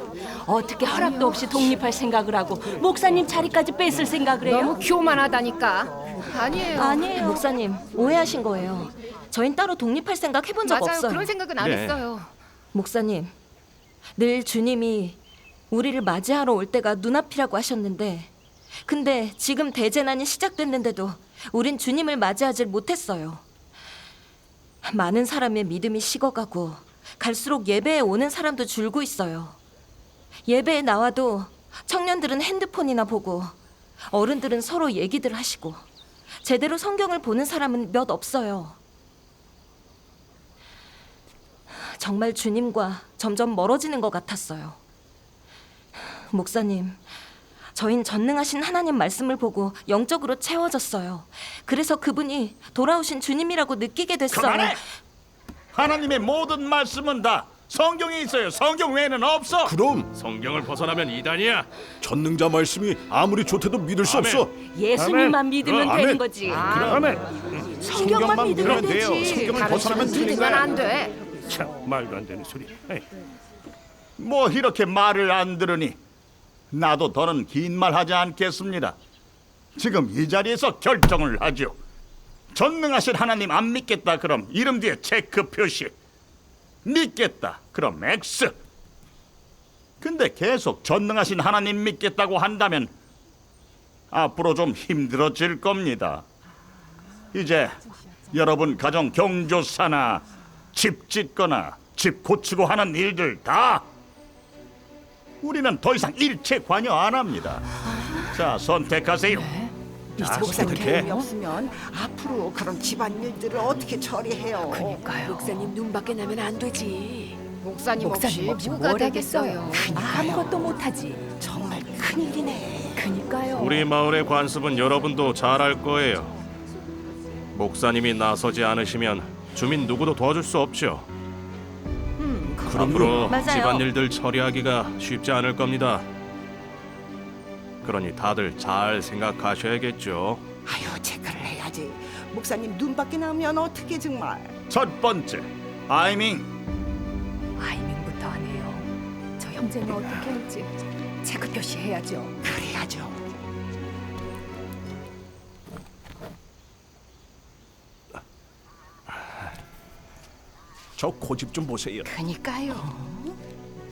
어떻게 허락도 없이 독립할 생각을 하고 목사님 자리까지 뺏을 생각을 해요? 너무 교만하다니까. 아니에요. 아니에요. 목사님, 오해하신 거예요. 저희는 따로 독립할 생각 해본 적 맞아요. 없어요. 그런 생각은 안 네. 했어요. 목사님, 늘 주님이 우리를 맞이하러 올 때가 눈앞이라고 하셨는데 근데 지금 대재난이 시작됐는데도 우린 주님을 맞이하지 못했어요. 많은 사람의 믿음이 식어가고 갈수록 예배에 오는 사람도 줄고 있어요. 예배에 나와도 청년들은 핸드폰이나 보고 어른들은 서로 얘기들 하시고 제대로 성경을 보는 사람은 몇 없어요. 정말 주님과 점점 멀어지는 것 같았어요. 목사님, 저흰 전능하신 하나님 말씀을 보고 영적으로 채워졌어요. 그래서 그분이 돌아오신 주님이라고 느끼게 됐어요. 그만해! 하나님의 모든 말씀은 다 성경에 있어요. 성경 외에는 없어. 그럼 성경을 벗어나면 이단이야. 전능자 말씀이 아무리 좋대도 믿을 수 아멘. 없어. 예수님만 믿으면 아멘. 되는 거지. 성경만 믿으면 돼요. 되지. 성경을 다른 벗어나면 신은 틀린 믿으면 거야. 안 돼. 참, 말도 안 되는 소리. 에이. 뭐 이렇게 말을 안 들으니 나도 더는 긴 말 하지 않겠습니다. 지금 이 자리에서 결정을 하죠. 전능하신 하나님 안 믿겠다 그럼 이름 뒤에 체크 표시. 믿겠다 그럼 X. 근데 계속 전능하신 하나님 믿겠다고 한다면 앞으로 좀 힘들어질 겁니다. 이제 여러분 가정 경조사나 집 짓거나 집 고치고 하는 일들 다 우리는 더 이상 일체 관여 안 합니다. 자, 선택하세요. 자, 목사님 선택해. 도움이 없으면 앞으로 그런 집안일들을 어떻게 처리해요? 그러니까요. 목사님 눈 밖에 나면 안 되지. 목사님 목사님 없이 없이 뭐가 뭘 하겠어요? 되겠어요? 아무것도 못하지. 정말 큰일이네. 그니까요. 우리 마을의 관습은 여러분도 잘 알 거예요. 목사님이 나서지 않으시면 주민 누구도 도와줄 수 없죠. 앞으로 맞아요. 집안일들 처리하기가 쉽지 않을 겁니다. 그러니 다들 잘 생각하셔야겠죠. 아유, 체크를 해야지. 목사님 눈 밖에 나면 어떻게 정말? 첫 번째, 아이밍. 아이밍부터 하네요. 저 형제는 어떻게 할지 체크 표시해야죠. 그래야죠. 저 고집 좀 보세요. 그니까요.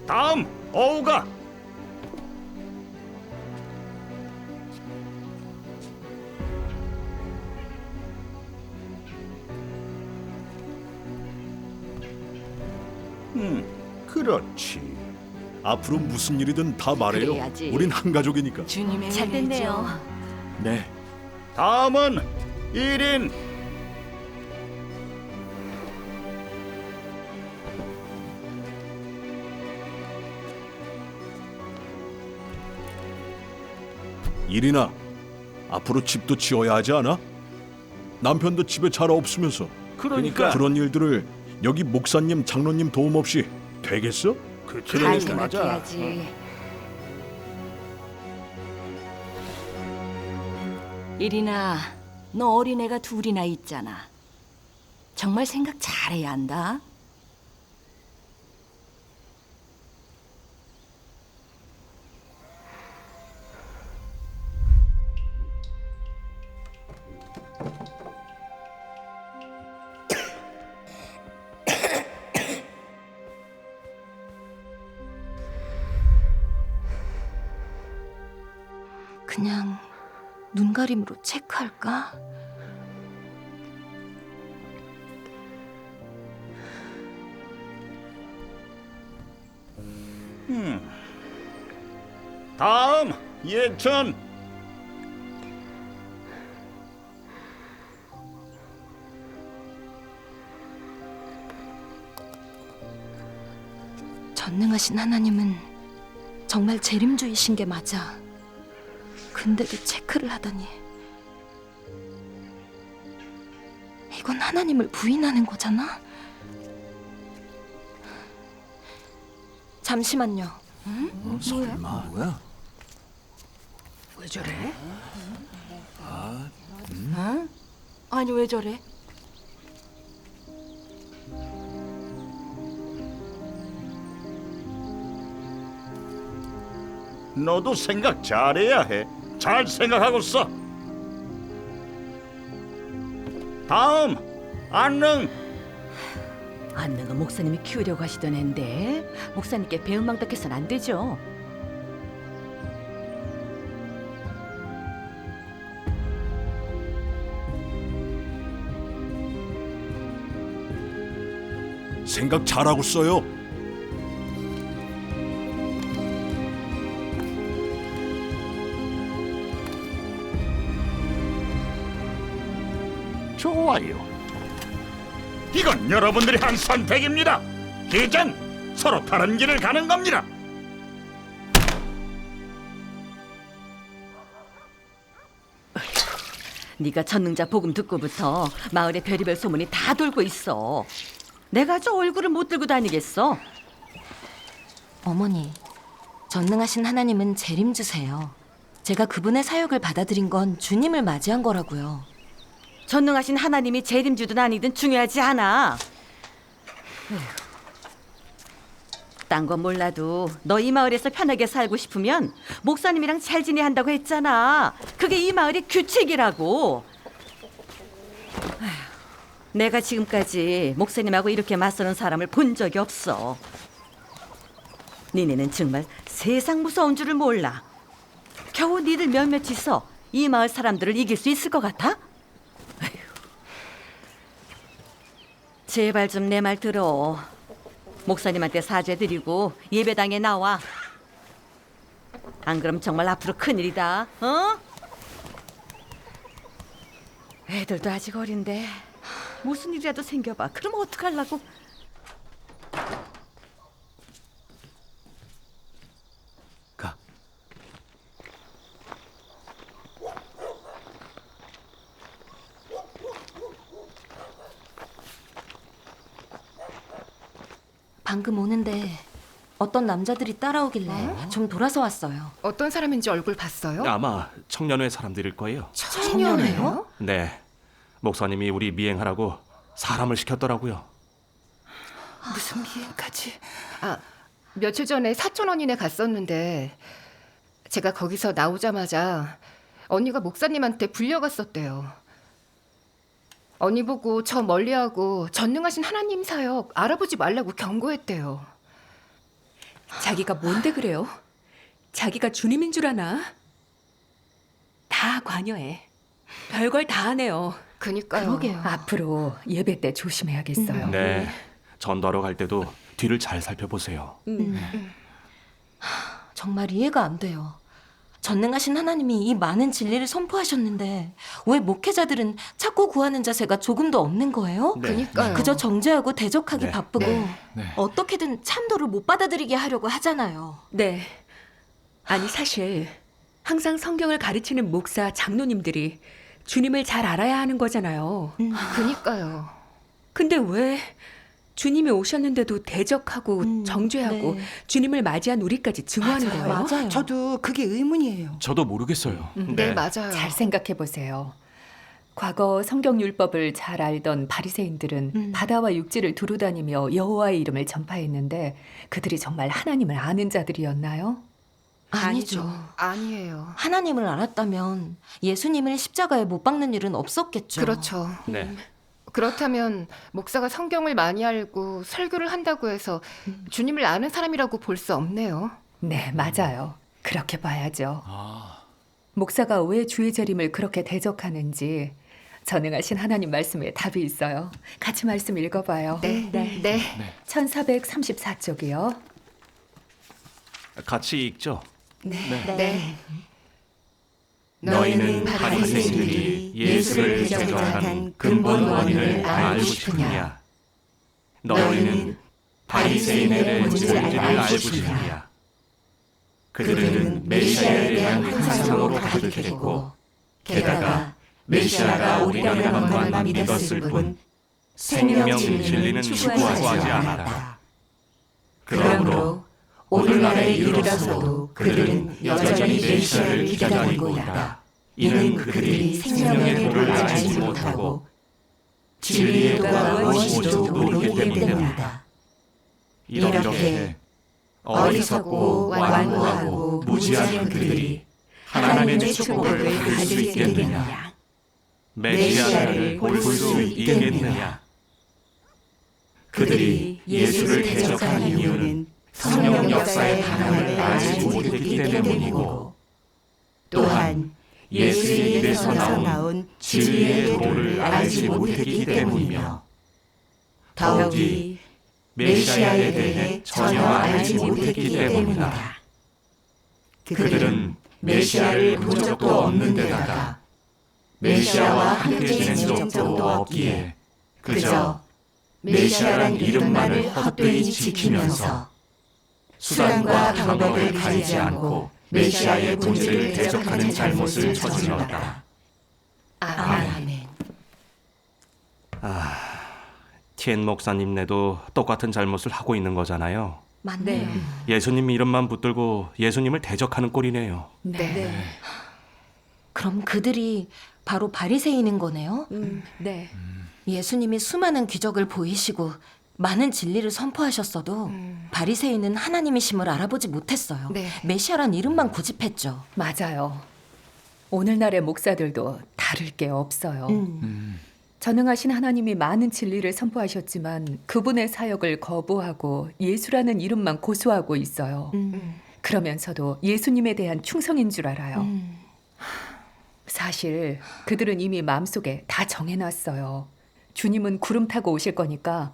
다음, 어우가. 그렇지. 앞으로 무슨 일이든 다 말해요. 그래야지. 우린 한 가족이니까. 주님의 잘 됐네요. 네. 다음은 1인. 일이나 앞으로 집도 지어야 하지 않아? 남편도 집에 잘 없으면서. 그러니까. 그런 일들을 여기 목사님, 장로님 도움 없이 되겠어? 그러니까 생각해야지. 이리나, 너 어린애가 둘이나 있잖아. 정말 생각 잘해야 한다. 그냥 눈가림으로 체크할까? 다음, 예천. 전능하신 하나님은 정말 재림주이신 게 맞아. 근데도 체크를 하다니. 이건 하나님을 부인하는 거잖아? 잠시만요. 설마 뭐야? 왜 저래? 아니 왜 저래? 너도 생각 잘해야 해. 잘 생각하고 써. 다음, 안능. 안능은 목사님이 키우려고 하시던 앤데 목사님께 배은망덕해서는 안 되죠. 생각 잘하고 써요. 좋아요. 이건 여러분들이 한 선택입니다. 이젠 서로 다른 길을 가는 겁니다. 네가 전능자 복음 듣고부터 마을에 별의별 소문이 다 돌고 있어. 내가 저 얼굴을 못 들고 다니겠어. 어머니, 전능하신 하나님은 재림주세요. 제가 그분의 사역을 받아들인 건 주님을 맞이한 거라고요. 전능하신 하나님이 재림주든 아니든 중요하지 않아. 딴 건 몰라도 너 이 마을에서 편하게 살고 싶으면 목사님이랑 잘 지내야 한다고 했잖아. 그게 이 마을의 규칙이라고. 아휴, 내가 지금까지 목사님하고 이렇게 맞서는 사람을 본 적이 없어. 니네는 정말 세상 무서운 줄을 몰라. 겨우 니들 몇몇이서 이 마을 사람들을 이길 수 있을 것 같아? 아휴. 제발 좀 내 말 들어. 목사님한테 사죄드리고 예배당에 나와. 안 그럼 정말 앞으로 큰일이다. 어? 애들도 아직 어린데 무슨 일이라도 생겨봐. 그럼 어떡하려고? 방금 오는데 어떤 남자들이 따라오길래 좀 돌아서 왔어요. 어떤 사람인지 얼굴 봤어요? 아마 청년회 사람들일 거예요. 청년회요? 네, 목사님이 우리 미행하라고 사람을 시켰더라고요. 무슨 미행까지? 아, 며칠 전에 사촌 언니네 갔었는데 제가 거기서 나오자마자 언니가 목사님한테 불려갔었대요. 언니 보고 저 멀리하고 전능하신 하나님 사역 알아보지 말라고 경고했대요. 자기가 뭔데 그래요? 자기가 주님인 줄 아나? 다 관여해. 별걸 다 하네요. 그니까요. 그러게요. 앞으로 예배 때 조심해야겠어요. 네, 전도하러 갈 때도 뒤를 잘 살펴보세요. 정말 이해가 안 돼요. 전능하신 하나님이 이 많은 진리를 선포하셨는데 왜 목회자들은 찾고 구하는 자세가 조금도 없는 거예요? 네. 그니까요. 그저 정죄하고 대적하기 네. 바쁘고 네. 어떻게든 참도를 못 받아들이게 하려고 하잖아요. 네. 아니 사실 항상 성경을 가르치는 목사, 장로님들이 주님을 잘 알아야 하는 거잖아요. 그니까요. 근데 왜 주님이 오셨는데도 대적하고 정죄하고 네. 주님을 맞이한 우리까지 증오하는 거예요? 맞아요. 저도 그게 의문이에요. 저도 모르겠어요. 네, 맞아요. 잘 생각해 보세요. 과거 성경 율법을 잘 알던 바리새인들은 바다와 육지를 두루다니며 여호와의 이름을 전파했는데 그들이 정말 하나님을 아는 자들이었나요? 아니죠. 아니에요. 하나님을 알았다면 예수님을 십자가에 못 박는 일은 없었겠죠. 그렇죠. 네, 그렇다면 목사가 성경을 많이 알고 설교를 한다고 해서 주님을 아는 사람이라고 볼 수 없네요. 네, 맞아요. 그렇게 봐야죠. 아, 목사가 왜 주의 재림을 그렇게 대적하는지 전능하신 하나님 말씀에 답이 있어요. 같이 말씀 읽어봐요. 네. 1434쪽이요. 같이 읽죠. 네. 너희는 바리새인들이 예수를 대적한 근본 원인을 알고 싶으냐? 너희는 바리새인의 본질을 알고 싶으냐? 그들은 메시아에 대한 환상으로 가득했고 게다가 메시아가 오리라는 것만 믿었을 뿐 생명 진리는 추구하지 않았다. 그러므로 오늘날에 이르러서도 그들은 여전히 메시아를 기다리고 있다. 이는 그들이 생명의 도를 알지 못하고 진리의 도가 무엇인지도 모르기 때문이다. 이렇게 어리석고 완고하고 무지한 그들이 하나님의 축복을 받을 수 있겠느냐? 메시아를 볼 수 있겠느냐? 그들이 예수를 대적하는 이유는 성령 역사의 방향을 알지 못했기 때문이고 또한 예수의 입에서 나온 진리의 도를 알지 못했기 때문이며 더욱이 메시아에 대해 전혀 알지 못했기 때문이다. 그들은 메시아를 본 적도 없는 데다가 메시아와 함께 지낸 적도 없기에 그저 메시아란 이름만을 헛되이 지키면서 수단과 방법을 가리지 않고 메시아의 본질을 대적하는 잘못을 저질렀다. 아멘. 티엔 목사님네도 똑같은 잘못을 하고 있는 거잖아요. 맞네요. 예수님 이름만 붙들고 예수님을 대적하는 꼴이네요. 네. 그럼 그들이 바로 바리새인인 거네요? 네. 예수님이 수많은 기적을 보이시고 많은 진리를 선포하셨어도 바리새인은 하나님이심을 알아보지 못했어요. 네. 메시아란 이름만 고집했죠. 맞아요. 오늘날의 목사들도 다를 게 없어요. 전능하신 하나님이 많은 진리를 선포하셨지만 그분의 사역을 거부하고 예수라는 이름만 고수하고 있어요. 그러면서도 예수님에 대한 충성인 줄 알아요. 사실 그들은 이미 마음속에 다 정해놨어요. 주님은 구름 타고 오실 거니까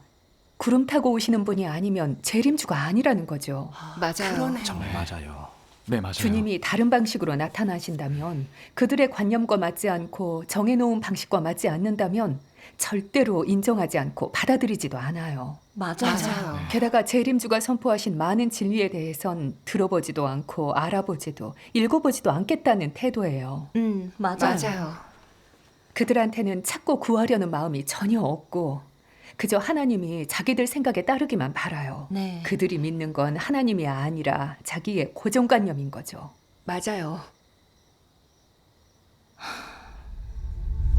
구름 타고 오시는 분이 아니면 재림주가 아니라는 거죠. 맞아요. 정말 맞아요. 네, 맞아요. 주님이 다른 방식으로 나타나신다면, 그들의 관념과 맞지 않고 정해놓은 방식과 맞지 않는다면 절대로 인정하지 않고 받아들이지도 않아요. 맞아요. 게다가 재림주가 선포하신 많은 진리에 대해선 들어보지도 않고 알아보지도 읽어보지도 않겠다는 태도예요. 맞아요. 그들한테는 찾고 구하려는 마음이 전혀 없고 그저 하나님이 자기들 생각에 따르기만 바라요. 네. 그들이 믿는 건 하나님이 아니라 자기의 고정관념인 거죠. 맞아요.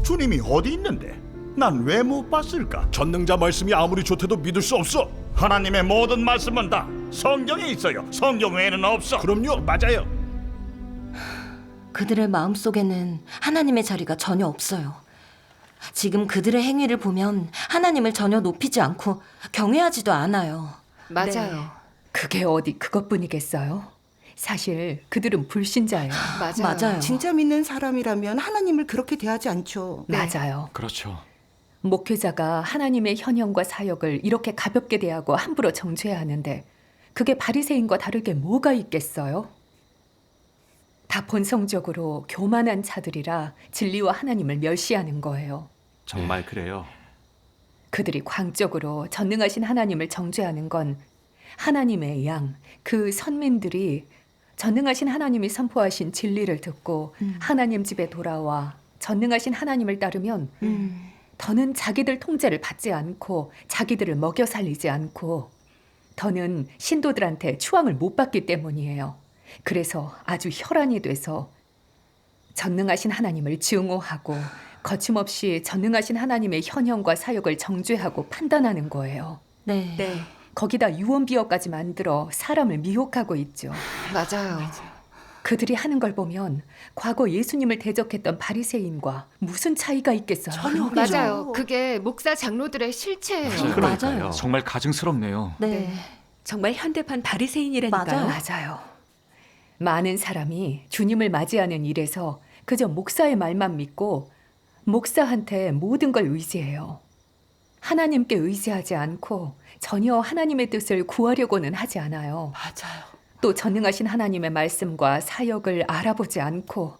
주님이 어디 있는데? 난 왜 못 봤을까? 전능자 말씀이 아무리 좋대도 믿을 수 없어. 하나님의 모든 말씀은 다 성경에 있어요. 성경 외에는 없어. 그럼요, 맞아요. 그들의 마음속에는 하나님의 자리가 전혀 없어요. 지금 그들의 행위를 보면 하나님을 전혀 높이지 않고 경외하지도 않아요. 맞아요. 그게 어디 그것뿐이겠어요? 사실 그들은 불신자예요. 맞아요. 진짜 믿는 사람이라면 하나님을 그렇게 대하지 않죠. 맞아요. 그렇죠. 목회자가 하나님의 현현과 사역을 이렇게 가볍게 대하고 함부로 정죄해야 하는데 그게 바리새인과 다르게 뭐가 있겠어요? 다 본성적으로 교만한 자들이라 진리와 하나님을 멸시하는 거예요. 정말 그래요. 그들이 광적으로 전능하신 하나님을 정죄하는 건 하나님의 양, 그 선민들이 전능하신 하나님이 선포하신 진리를 듣고 하나님 집에 돌아와 전능하신 하나님을 따르면 더는 자기들 통제를 받지 않고 자기들을 먹여 살리지 않고 더는 신도들한테 추앙을 못 받기 때문이에요. 그래서 아주 혈안이 돼서 전능하신 하나님을 증오하고 거침없이 전능하신 하나님의 현현과 사역을 정죄하고 판단하는 거예요. 네. 거기다 유언비어까지 만들어 사람을 미혹하고 있죠. 맞아요. 그들이 하는 걸 보면 과거 예수님을 대적했던 바리새인과 무슨 차이가 있겠어요? 맞아요. 그게 목사 장로들의 실체예요. 그러니까요. 정말 가증스럽네요. 네. 정말 현대판 바리새인이라니까요. 맞아요. 많은 사람이 주님을 맞이하는 일에서 그저 목사의 말만 믿고 목사한테 모든 걸 의지해요. 하나님께 의지하지 않고 전혀 하나님의 뜻을 구하려고는 하지 않아요. 맞아요. 또 전능하신 하나님의 말씀과 사역을 알아보지 않고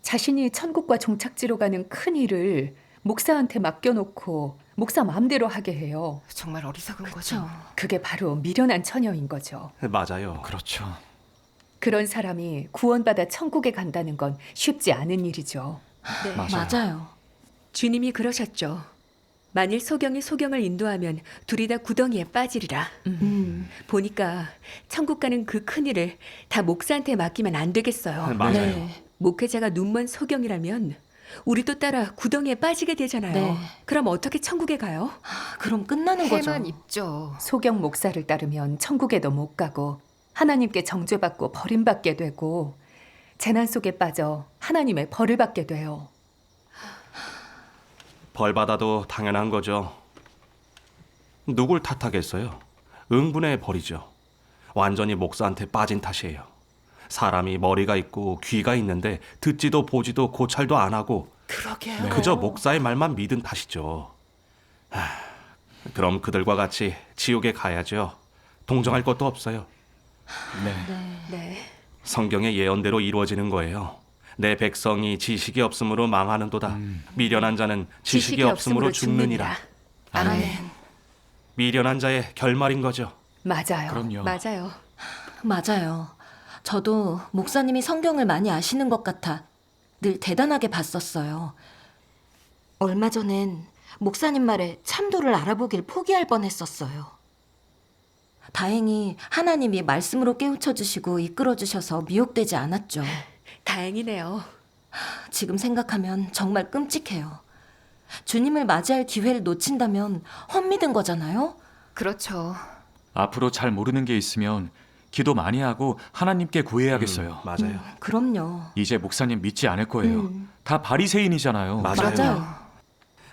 자신이 천국과 종착지로 가는 큰 일을 목사한테 맡겨놓고 목사 마음대로 하게 해요. 정말 어리석은 거죠. 그게 바로 미련한 처녀인 거죠. 맞아요. 그렇죠. 그런 사람이 구원받아 천국에 간다는 건 쉽지 않은 일이죠. 네. 맞아요. 주님이 그러셨죠. 만일 소경이 소경을 인도하면 둘이 다 구덩이에 빠지리라. 보니까 천국 가는 그 큰일을 다 목사한테 맡기면 안 되겠어요. 맞아요. 목회자가 눈먼 소경이라면 우리도 따라 구덩이에 빠지게 되잖아요. 네. 그럼 어떻게 천국에 가요? 그럼 끝나는 거죠. 해만 입죠. 소경 목사를 따르면 천국에도 못 가고 하나님께 정죄받고 버림받게 되고 재난 속에 빠져 하나님의 벌을 받게 돼요. 벌 받아도 당연한 거죠. 누굴 탓하겠어요? 응분의 벌이죠. 완전히 목사한테 빠진 탓이에요. 사람이 머리가 있고 귀가 있는데 듣지도 보지도 고찰도 안 하고 그러게요. 그저 목사의 말만 믿은 탓이죠. 그럼 그들과 같이 지옥에 가야죠. 동정할 것도 없어요. 네. 성경의 예언대로 이루어지는 거예요. 내 백성이 지식이 없으므로 망하는도다. 미련한 자는 지식이 없으므로 죽느니라. 아멘. 미련한 자의 결말인 거죠. 맞아요. 그럼요. 맞아요. 맞아요. 저도 목사님이 성경을 많이 아시는 것 같아 늘 대단하게 봤었어요. 얼마 전엔 목사님 말에 참도를 알아보길 포기할 뻔했었어요. 다행히 하나님이 말씀으로 깨우쳐 주시고 이끌어 주셔서 미혹되지 않았죠. 다행이네요. 지금 생각하면 정말 끔찍해요. 주님을 맞이할 기회를 놓친다면 헛믿은 거잖아요. 그렇죠. 앞으로 잘 모르는 게 있으면 기도 많이 하고 하나님께 구해야겠어요. 맞아요. 그럼요. 이제 목사님 믿지 않을 거예요. 다 바리새인이잖아요. 맞아요.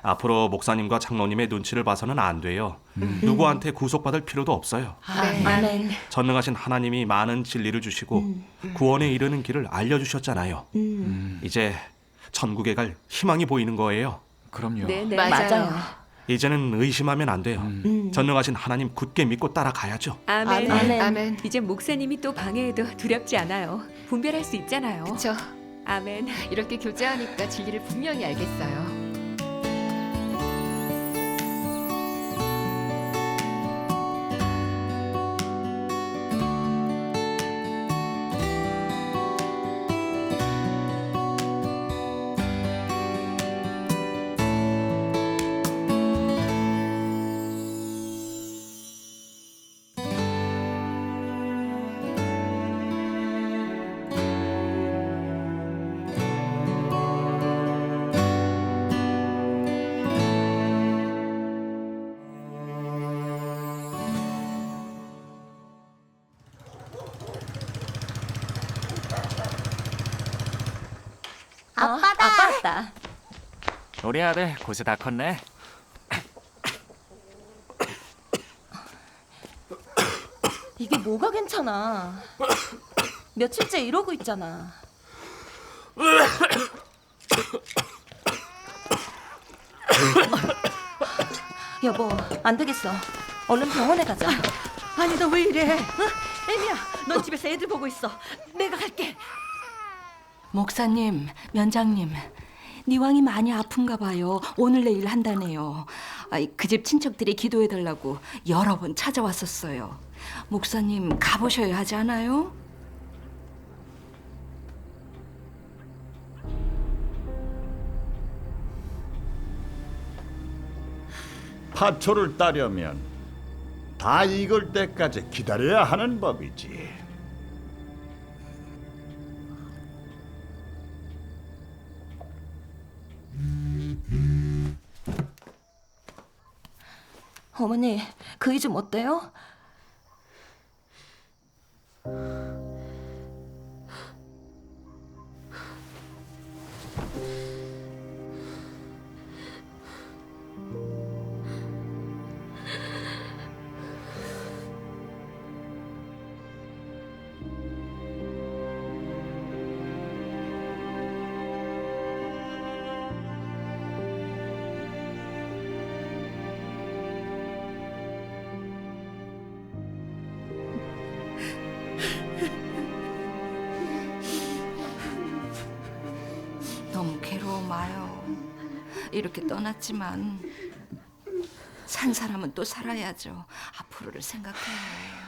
앞으로 목사님과 장로님의 눈치를 봐서는 안 돼요. 누구한테 구속받을 필요도 없어요. 네. 아멘. 전능하신 하나님이 많은 진리를 주시고 구원에 이르는 길을 알려주셨잖아요. 이제 천국에 갈 희망이 보이는 거예요. 그럼요. 네네. 맞아요. 이제는 의심하면 안 돼요. 전능하신 하나님 굳게 믿고 따라가야죠. 아멘. 아멘. 아멘. 이제 목사님이 또 방해해도 두렵지 않아요. 분별할 수 있잖아요. 그쵸. 아멘. 이렇게 교제하니까 진리를 분명히 알겠어요. 아빠다. 아빠다. 우리 아들 고세 다 컸네. 이게 뭐가 괜찮아. 며칠째 이러고 있잖아. 여보, 안 되겠어. 얼른 병원에 가자. 아니 너 왜 이래? 애미야, 넌 집에서 애들 보고 있어. 내가 갈게. 목사님, 면장님, 니왕이 많이 아픈가 봐요. 오늘 내일 한다네요. 그 집 친척들이 기도해달라고 여러 번 찾아왔었어요. 목사님 가보셔야 하지 않아요? 파초를 따려면 다 익을 때까지 기다려야 하는 법이지. 어머니, 그이 좀 어때요? 너무 괴로워 마요. 이렇게 떠났지만 산 사람은 또 살아야죠. 앞으로를 생각해야 해요.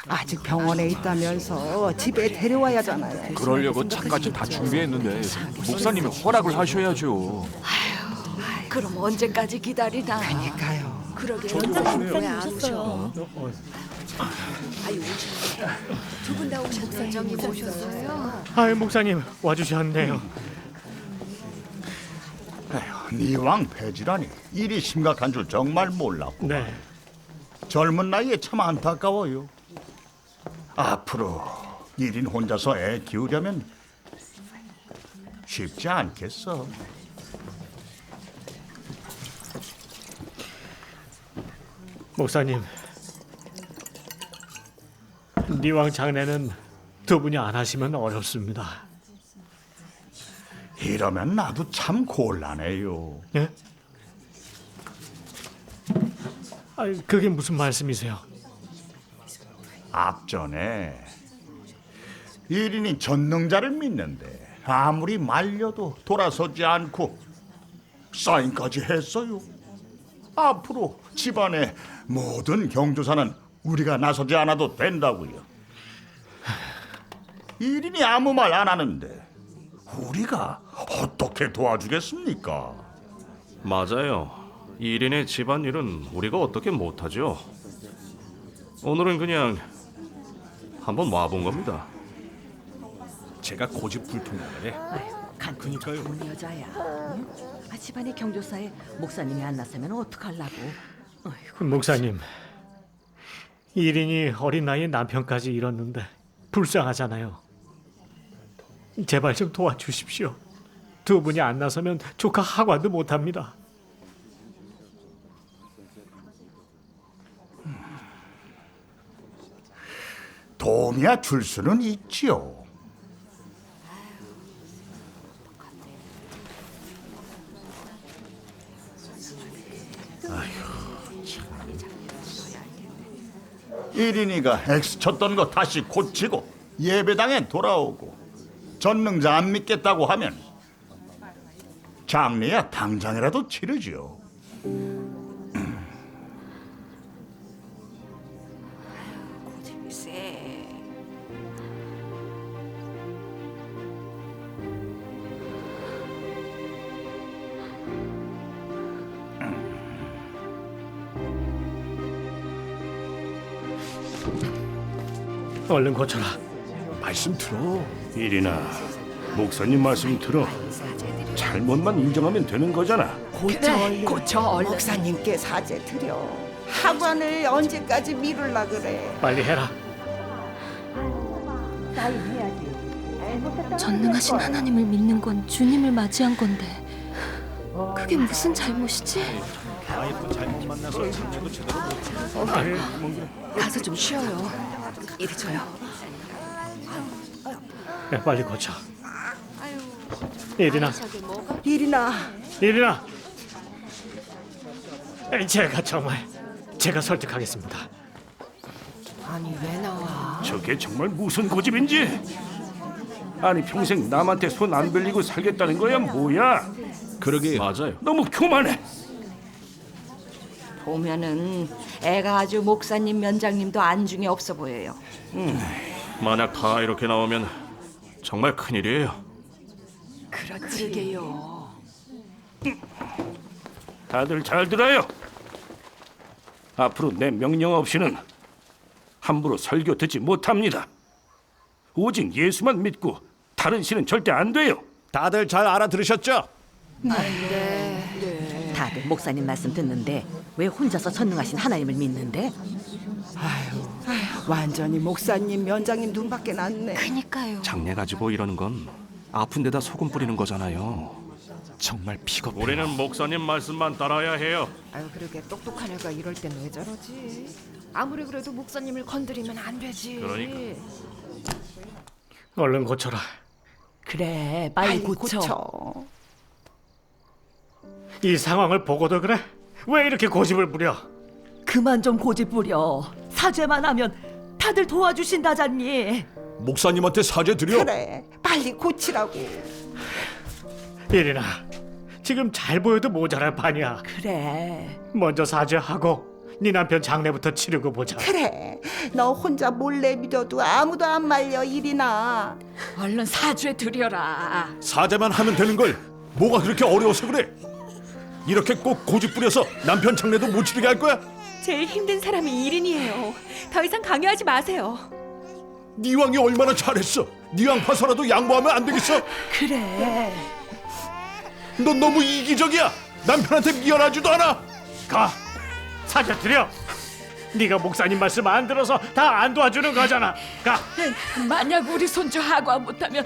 아직 병원에 있다면서 집에 데려와야 하잖아요. 그러려고 차까지 다 준비했는데 목사님이 허락을 하셔야죠. 그럼 언제까지 기다리나? 그러니까요. 그러게. 왜안 오셔? 두 분 다 오셨어요. 오셨어요? 아유 목사님 와주셨네요. 니왕 폐질환이 일이 심각한 줄 정말 몰랐고. 네. 젊은 나이에 참 안타까워요. 앞으로 1인 혼자서 애 키우려면 쉽지 않겠어. 목사님, 니왕 장례는 두 분이 안 하시면 어렵습니다. 이러면 나도 참 곤란해요. 예? 그게 무슨 말씀이세요? 앞전에 1인이 전능자를 믿는데 아무리 말려도 돌아서지 않고 사인까지 했어요. 앞으로 집안의 모든 경조사는 우리가 나서지 않아도 된다고요. 일인이 아무 말 안 하는데 우리가 어떻게 도와주겠습니까? 맞아요. 1인의 집안일은 우리가 어떻게 못하죠. 오늘은 그냥 한번 와본 겁니다. 제가 고집불통이네. 간통이 좋은 여자야. 응? 집안의 경조사에 목사님이 안 나서면 어떡하려고. 목사님, 1인이 어린 나이에 남편까지 잃었는데 불쌍하잖아요. 제발 좀 도와주십시오. 두 분이 안 나서면 조카 하관도 못합니다. 도움이야 줄 수는 있지요. 일인이가 엑스 쳤던 거 다시 고치고 예배당에 돌아오고 전능자 안 믿겠다고 하면 장례야 당장이라도 치르지요. 얼른 고쳐라. 말씀 들어. 일이나 목사님 말씀 들어. 잘못만 인정하면 되는 거잖아. 고쳐 얼른. 목사님께 사죄 드려. 하관을 언제까지 미룰라 그래. 빨리 해라. 전능하신 하나님을 믿는 건 주님을 맞이한 건데 그게 무슨 잘못이지? 아이고 잘못 만나서 상처도 제대로 못. 가서 좀 쉬어요. 이리 줘요. 네, 빨리 고쳐. 일이나. 제가 제가 설득하겠습니다. 아니 왜 나와? 저게 정말 무슨 고집인지. 아니 평생 남한테 손 안 벌리고 살겠다는 거야 뭐야? 그러게 맞아요. 너무 교만해. 보면은 애가 아주 목사님 면장님도 안중에 없어 보여요. 만약 다 이렇게 나오면 정말 큰일이에요. 그러게요. 다들 잘 들어요. 앞으로 내 명령 없이는 함부로 설교 듣지 못합니다. 오직 예수만 믿고 다른 신은 절대 안 돼요. 다들 잘 알아들으셨죠? 다들 목사님 말씀 듣는데 왜 혼자서 전능하신 하나님을 믿는데? 완전히 목사님 면장님 눈밖에 났네. 그니까요. 장례 가지고 이러는 건 아픈 데다 소금 뿌리는 거잖아요. 정말 비겁해요. 우리는 목사님 말씀만 따라야 해요. 아유 그러게 똑똑한 애가 이럴 땐 왜 저러지? 아무리 그래도 목사님을 건드리면 안 되지. 그러니까. 얼른 고쳐라. 그래, 빨리 고쳐. 이 상황을 보고도 그래? 왜 이렇게 고집을 부려? 그만 좀 고집 부려. 사죄만 하면 다들 도와주신다잖니. 목사님한테 사죄 드려. 그래, 빨리 고치라고. 일이나, 지금 잘 보여도 모자랄 판이야. 그래. 먼저 사죄하고 네 남편 장례부터 치르고 보자. 그래, 너 혼자 몰래 믿어도 아무도 안 말려 일이나. 얼른 사죄 드려라. 사죄만 하면 되는 걸 뭐가 그렇게 어려워서 그래? 이렇게 꼭 고집 부려서 남편 장례도 못 치르게 할 거야? 제일 힘든 사람이 일인이에요. 더 이상 강요하지 마세요. 네 왕이 얼마나 잘했어. 네 왕 봐서라도 양보하면 안 되겠어? 그래. 넌 너무 이기적이야. 남편한테 미안하지도 않아. 가, 사죄 드려. 네가 목사님 말씀 안 들어서 다 안 도와주는 거잖아. 가. 만약 우리 손주 하관 못하면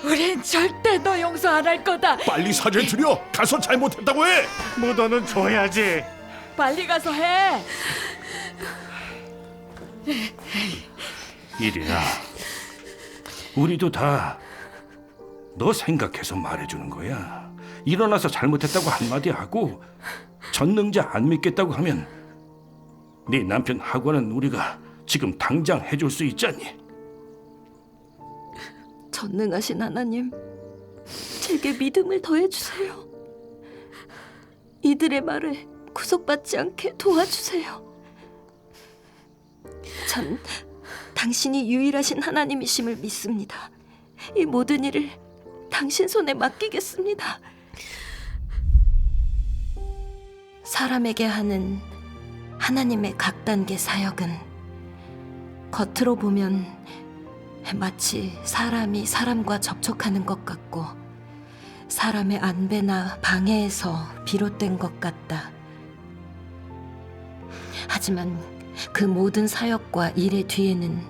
우린 절대 너 용서 안 할 거다. 빨리 사죄 드려. 가서 잘못했다고 해. 묻어는 줘야지. 빨리 가서 해. 일이나 우리도 다 너 생각해서 말해주는 거야. 일어나서 잘못했다고 한마디 하고 전능자 안 믿겠다고 하면 네 남편 하관은 우리가 지금 당장 해줄 수 있잖니. 전능하신 하나님, 제게 믿음을 더해주세요. 이들의 말에 구속받지 않게 도와주세요. 전 당신이 유일하신 하나님이심을 믿습니다. 이 모든 일을 당신 손에 맡기겠습니다. 사람에게 하는 하나님의 각 단계 사역은 겉으로 보면 마치 사람이 사람과 접촉하는 것 같고 사람의 안배나 방해에서 비롯된 것 같다. 하지만 그 모든 사역과 일의 뒤에는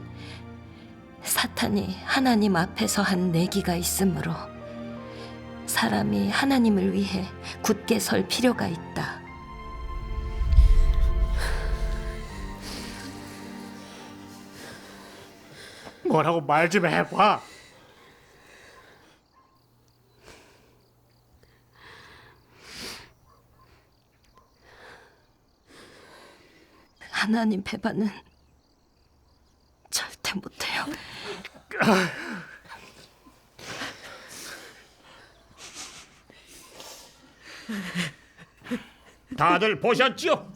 사탄이 하나님 앞에서 한 내기가 있으므로 사람이 하나님을 위해 굳게 설 필요가 있다. 뭐라고 말 좀 해봐. 하나님 배반은 절대 못해요. 다들 보셨죠?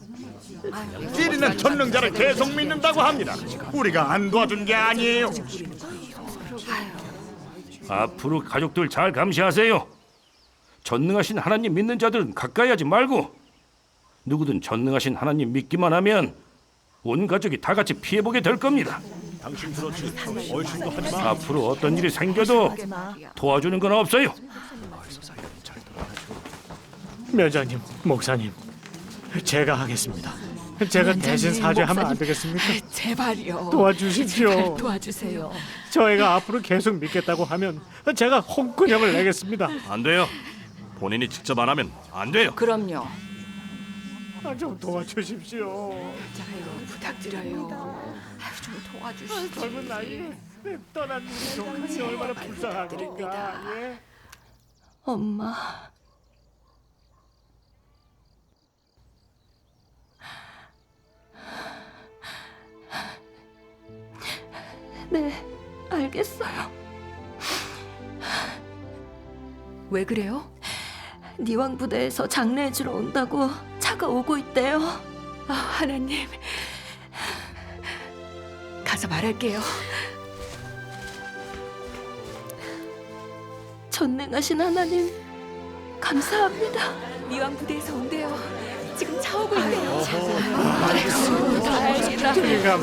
찌리는 전능자를 계속 믿는다고 합니다. 우리가 안 도와준 게 아니에요. 앞으로 가족들 잘 감시하세요. 전능하신 하나님 믿는 자들은 가까이 하지 말고 누구든 전능하신 하나님 믿기만 하면 온 가족이 다 같이 피해보게 될 겁니다. 당신 그렇지. 얼씬도 하지 마. 앞으로 어떤 일이 생겨도 도와주는 건 없어요. 면장님, 목사님, 제가 하겠습니다. 제가 대신 사죄하면 안 되겠습니까? 제발요. 도와주십시오. 제발 도와주세요. 저희가 앞으로 계속 믿겠다고 하면 제가 홍군형을 내겠습니다. 안 돼요. 본인이 직접 안 하면 안 돼요. 그럼요. 좀 도와주십시오. 부탁드려요. 좀 도와주시죠. 젊은 나이에 떠난 우리 조카이 얼마나 불쌍합니까? 예? 엄마. 네, 알겠어요. 왜 그래요? 니왕 부대에서 장례해주러 온다고 차가 오고 있대요. 아, 하나님. 가서 말할게요. 전능하신 하나님, 감사합니다. 니왕 부대에서 온대요. 지금 차 오고 있대요. 다행이다.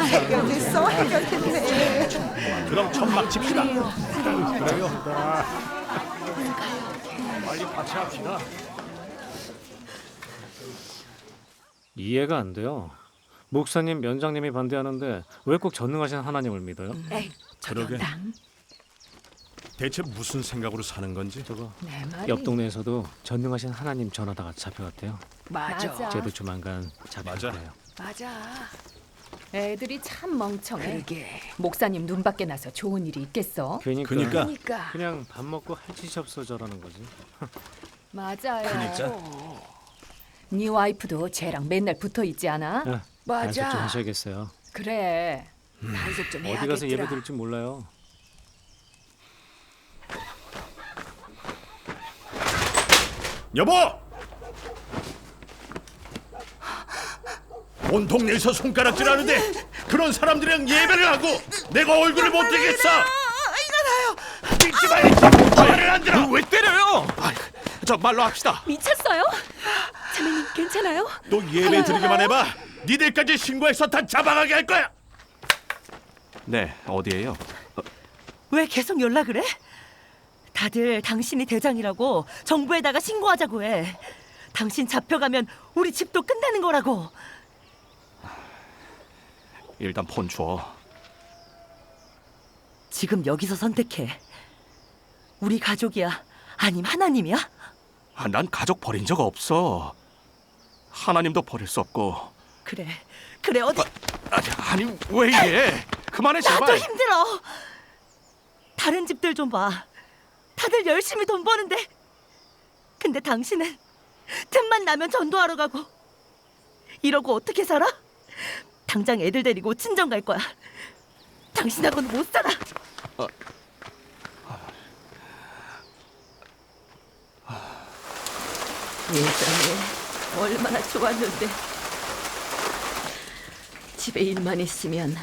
해결됐어, 해결됐네. 그럼 천막 칩시다. 그래요. 빨리 파티합시다. 이해가 안 돼요. 목사님, 면장님이 반대하는데 왜 꼭 전능하신 하나님을 믿어요? 에이, 그러게. 대체 무슨 생각으로 사는 건지. 저거 내 말이. 옆 동네에서도 전능하신 하나님 전하다가 잡혀갔대요. 맞아. 쟤도 조만간 잡힐 거예요. 맞아. 애들이 참 멍청해. 그러게. 목사님 눈 밖에 나서 좋은 일이 있겠어? 그러니까 그러니까. 그냥 밥 먹고 할 짓이 없어 저러는 거지. 맞아요. 네 와이프도 쟤랑 맨날 붙어 있지 않아? 단속 좀 하셔야겠어요. 그래. 단속 좀 어디 가서 예배 드릴지 몰라요. 여보! 온 동네에서 손가락질하는데 그런 사람들이랑 예배를 하고 내가 얼굴을 못 들겠어. 이거 나요. 찍지 말고 말을 안 들어. 왜 때려요? 저 말로 합시다. 미쳤어요? 자매님 괜찮아요? 또 예배 드리기만 해봐. 니들까지 신고해서 다 잡아가게 할 거야. 네, 어디예요? 왜 계속 연락을 해? 다들 당신이 대장이라고 정부에다가 신고하자고 해. 당신 잡혀가면 우리 집도 끝나는 거라고. 일단 폰 줘. 지금 여기서 선택해. 우리 가족이야? 아님 하나님이야? 난 가족 버린 적 없어. 하나님도 버릴 수 없고. 그래 어디... 아니 왜 이래? 그만해 제발. 나도 힘들어. 다른 집들 좀 봐. 다들 열심히 돈 버는데 근데 당신은 틈만 나면 전도하러 가고. 이러고 어떻게 살아? 당장 애들 데리고 친정 갈 거야. 당신하고는 못 살아. 예전에 얼마나 좋았는데. 집에 일만 있으면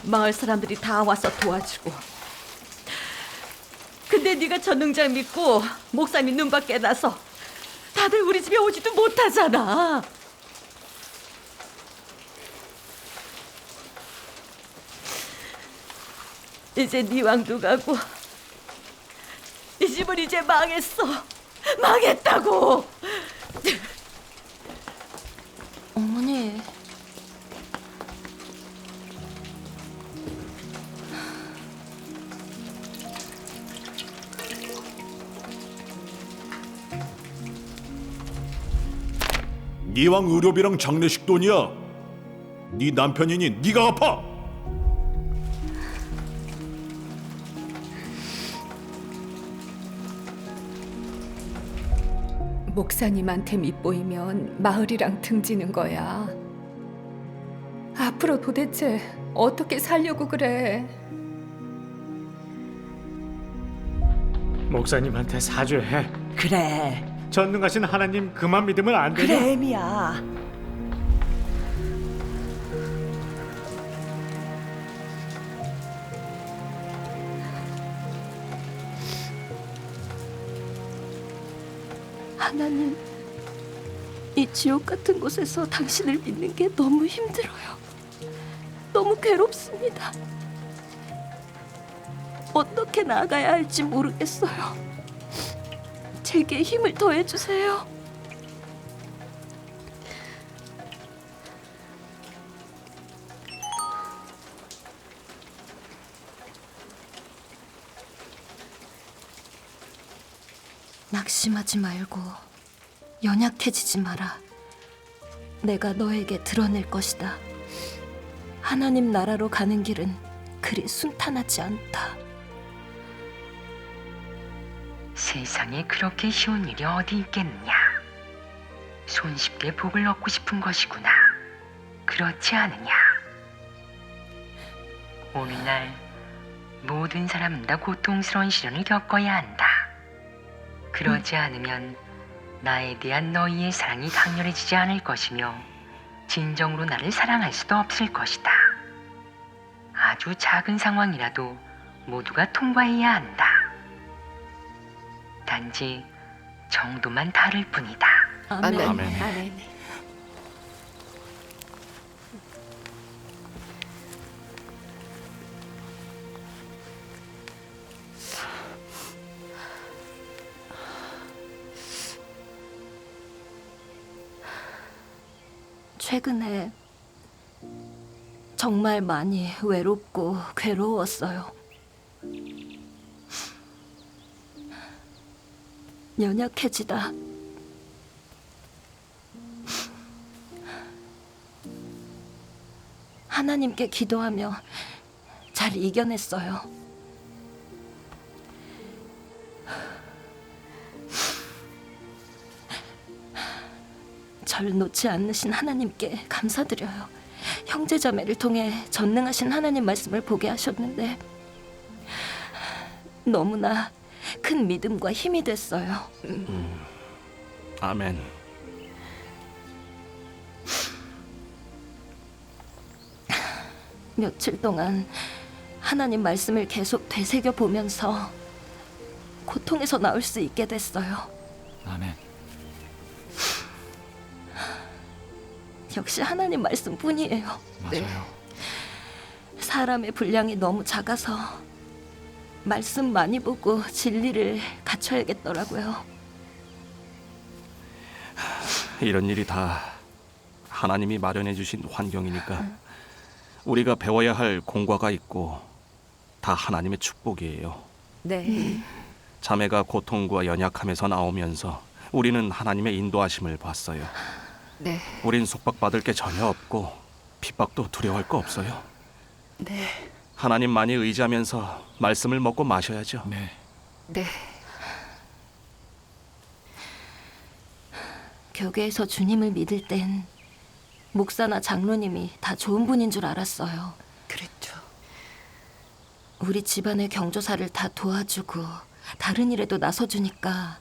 마을 사람들이 다 와서 도와주고. 근데 네가 전능자 믿고 목사님 눈밖에 나서 다들 우리 집에 오지도 못하잖아. 이제 네 왕도 가고 이 집은 이제 망했어. 망했다고. 어머니. 이왕 의료비랑 장례식 돈이야. 네 남편이니 네가 갚아. 목사님한테 밑보이면 마을이랑 등지는 거야. 앞으로 도대체 어떻게 살려고 그래? 목사님한테 사죄해. 그래. 전능하신 하나님 그만 믿으면 안 되냐? 그래, 애미야. 하나님, 이 지옥 같은 곳에서 당신을 믿는 게 너무 힘들어요. 너무 괴롭습니다. 어떻게 나아가야 할지 모르겠어요. 제게 힘을 더해주세요. 낙심하지 말고 연약해지지 마라. 내가 너에게 드러낼 것이다. 하나님 나라로 가는 길은 그리 순탄하지 않다. 세상에 그렇게 쉬운 일이 어디 있겠느냐. 손쉽게 복을 얻고 싶은 것이구나. 그렇지 않으냐. 오늘날 모든 사람은 다 고통스러운 시련을 겪어야 한다. 그러지 않으면 나에 대한 너희의 사랑이 강렬해지지 않을 것이며 진정으로 나를 사랑할 수도 없을 것이다. 아주 작은 상황이라도 모두가 통과해야 한다. 단지 정도만 다를 뿐이다. 아멘. 아멘. 아멘. 최근에 정말 많이 외롭고 괴로웠어요. 연약해지다 하나님께 기도하며 잘 이겨냈어요. 절 놓지 않으신 하나님께 감사드려요. 형제자매를 통해 전능하신 하나님 말씀을 보게 하셨는데 너무나 큰 믿음과 힘이 됐어요. 아멘. 며칠 동안 하나님 말씀을 계속 되새겨 보면서 고통에서 나올 수 있게 됐어요. 아멘. 역시 하나님 말씀뿐이에요. 맞아요. 사람의 분량이 너무 작아서 말씀 많이 보고 진리를 갖춰야겠더라고요. 이런 일이 다 하나님이 마련해 주신 환경이니까 우리가 배워야 할 공과가 있고 다 하나님의 축복이에요. 네. 자매가 고통과 연약함에서 나오면서 우리는 하나님의 인도하심을 봤어요. 네. 우린 속박받을 게 전혀 없고 핍박도 두려워할 거 없어요. 네. 하나님만이 의지하면서 말씀을 먹고 마셔야죠. 네. 네. 교회에서 주님을 믿을 땐 목사나 장로님이 다 좋은 분인 줄 알았어요. 그랬죠. 우리 집안의 경조사를 다 도와주고 다른 일에도 나서주니까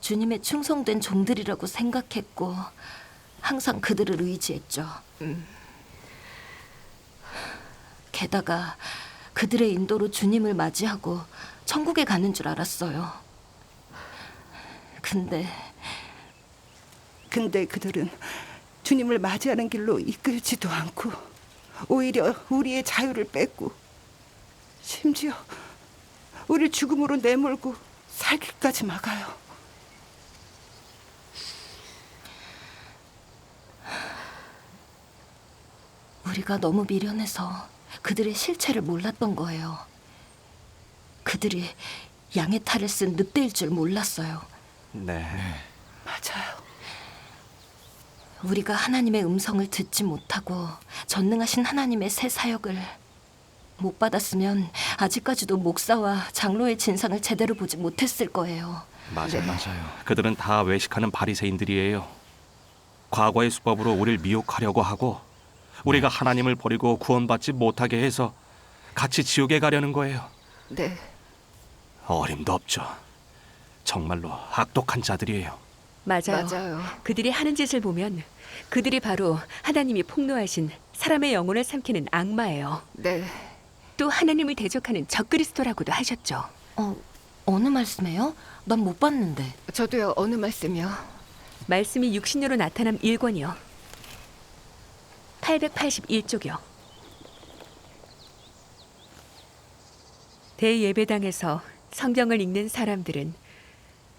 주님의 충성된 종들이라고 생각했고 항상 그들을 의지했죠. 게다가 그들의 인도로 주님을 맞이하고 천국에 가는 줄 알았어요. 근데 그들은 주님을 맞이하는 길로 이끌지도 않고 오히려 우리의 자유를 뺏고 심지어 우리를 죽음으로 내몰고 살길까지 막아요. 우리가 너무 미련해서 그들의 실체를 몰랐던 거예요. 그들이 양의 탈을 쓴 늑대일 줄 몰랐어요. 네. 맞아요. 우리가 하나님의 음성을 듣지 못하고 전능하신 하나님의 새 사역을 못 받았으면 아직까지도 목사와 장로의 진상을 제대로 보지 못했을 거예요. 맞아요. 그들은 다 외식하는 바리새인들이에요. 과거의 수법으로 우리를 미혹하려고 하고 우리가 하나님을 버리고 구원받지 못하게 해서 같이 지옥에 가려는 거예요. 네. 어림도 없죠. 정말로 악독한 자들이에요. 맞아요. 그들이 하는 짓을 보면 그들이 바로 하나님이 폭로하신 사람의 영혼을 삼키는 악마예요. 네. 또 하나님을 대적하는 적그리스도라고도 하셨죠. 어느 말씀이에요? 난 못 봤는데. 저도요. 어느 말씀이요? 말씀이 육신으로 나타남 1권이요. 881쪽이요. 대예배당에서 성경을 읽는 사람들은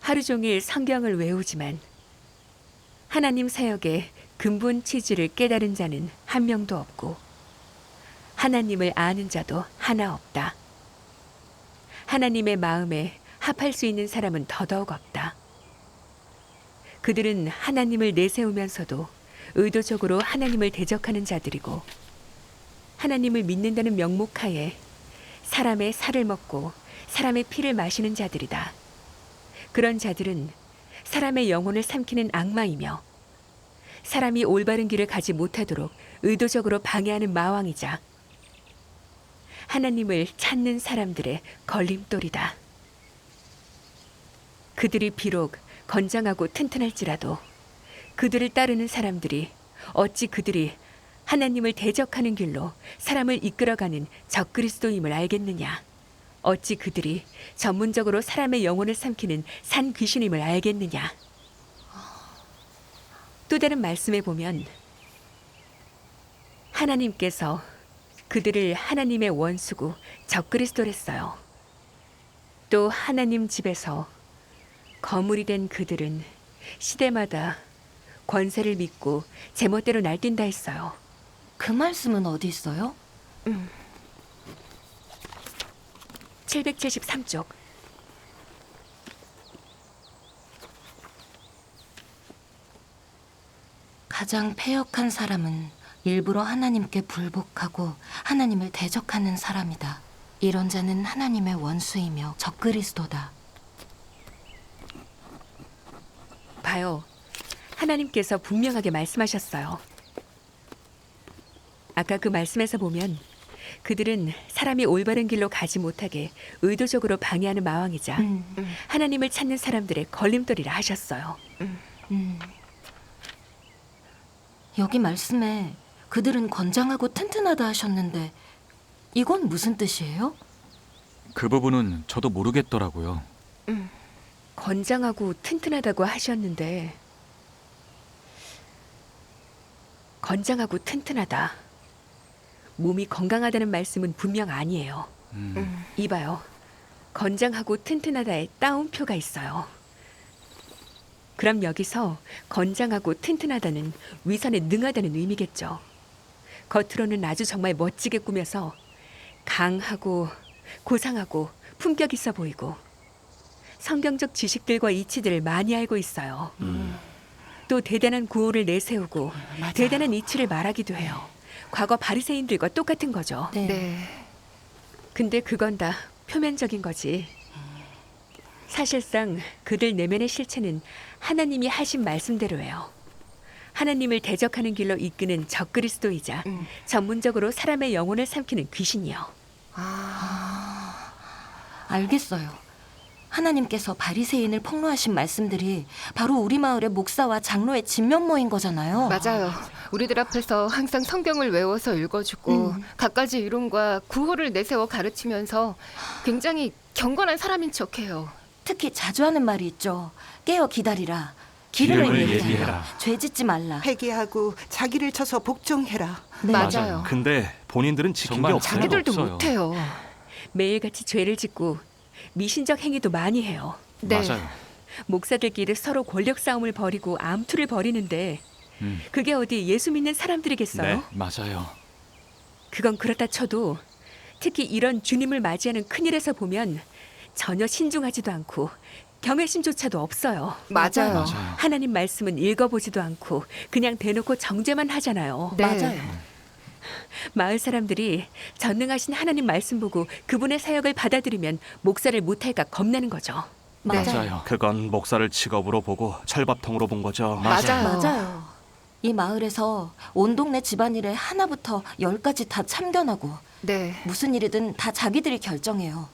하루 종일 성경을 외우지만 하나님 사역의 근본 취지를 깨달은 자는 한 명도 없고 하나님을 아는 자도 하나 없다. 하나님의 마음에 합할 수 있는 사람은 더더욱 없다. 그들은 하나님을 내세우면서도 의도적으로 하나님을 대적하는 자들이고 하나님을 믿는다는 명목하에 사람의 살을 먹고 사람의 피를 마시는 자들이다. 그런 자들은 사람의 영혼을 삼키는 악마이며 사람이 올바른 길을 가지 못하도록 의도적으로 방해하는 마왕이자 하나님을 찾는 사람들의 걸림돌이다. 그들이 비록 건장하고 튼튼할지라도 그들을 따르는 사람들이 어찌 그들이 하나님을 대적하는 길로 사람을 이끌어가는 적그리스도임을 알겠느냐? 어찌 그들이 전문적으로 사람의 영혼을 삼키는 산 귀신임을 알겠느냐? 또 다른 말씀에 보면 하나님께서 그들을 하나님의 원수고 적그리스도랬어요. 또 하나님 집에서 거물이 된 그들은 시대마다 권세를 믿고 제멋대로 날뛴다 했어요. 그 말씀은 어디 있어요? 773쪽. 가장 패역한 사람은 일부러 하나님께 불복하고 하나님을 대적하는 사람이다. 이런 자는 하나님의 원수이며 적그리스도다. 봐요. 하나님께서 분명하게 말씀하셨어요. 아까 그 말씀에서 보면 그들은 사람이 올바른 길로 가지 못하게 의도적으로 방해하는 마왕이자 하나님을 찾는 사람들의 걸림돌이라 하셨어요. 여기 말씀에 그들은 건장하고 튼튼하다 하셨는데 이건 무슨 뜻이에요? 그 부분은 저도 모르겠더라고요. 건장하고 튼튼하다고 하셨는데 건장하고 튼튼하다. 몸이 건강하다는 말씀은 분명 아니에요. 이봐요. 건장하고 튼튼하다에 따옴표가 있어요. 그럼 여기서 건장하고 튼튼하다는 위선에 능하다는 의미겠죠. 겉으로는 아주 정말 멋지게 꾸며서 강하고 고상하고 품격 있어 보이고 성경적 지식들과 이치들을 많이 알고 있어요. 또 대단한 구호를 내세우고 대단한 이치를 말하기도 해요. 과거 바리새인들과 똑같은 거죠. 네. 근데 그건 다 표면적인 거지. 사실상 그들 내면의 실체는 하나님이 하신 말씀대로예요. 하나님을 대적하는 길로 이끄는 적그리스도이자 전문적으로 사람의 영혼을 삼키는 귀신이요. 알겠어요. 하나님께서 바리새인을 폭로하신 말씀들이 바로 우리 마을의 목사와 장로의 진면모인 거잖아요. 맞아요. 우리들 앞에서 항상 성경을 외워서 읽어주고 갖가지 이론과 구호를 내세워 가르치면서 굉장히 경건한 사람인 척해요. 특히 자주 하는 말이 있죠. 깨어 기다리라. 기름을 기름을 예비해라. 예비해라. 죄 짓지 말라. 회개하고 자기를 쳐서 복종해라. 네. 맞아요. 근데 본인들은 지킨 게 없어요. 자기들도 못해요. 매일같이 죄를 짓고 미신적 행위도 많이 해요. 네. 맞아요. 목사들끼리 서로 권력 싸움을 벌이고 암투를 벌이는데 그게 어디 예수 믿는 사람들이겠어요? 네, 맞아요. 그건 그렇다 쳐도 특히 이런 주님을 맞이하는 큰일에서 보면 전혀 신중하지도 않고 경외심조차도 없어요. 맞아요. 하나님 말씀은 읽어보지도 않고 그냥 대놓고 정죄만 하잖아요. 네. 맞아요. 마을 사람들이 전능하신 하나님 말씀 보고 그분의 사역을 받아들이면 목사를 못할까 겁나는 거죠. 맞아요. 그건 목사를 직업으로 보고 철밥통으로 본 거죠. 맞아요. 이 마을에서 온 동네 집안일에 하나부터 10까지 다 참견하고 무슨 일이든 다 자기들이 결정해요.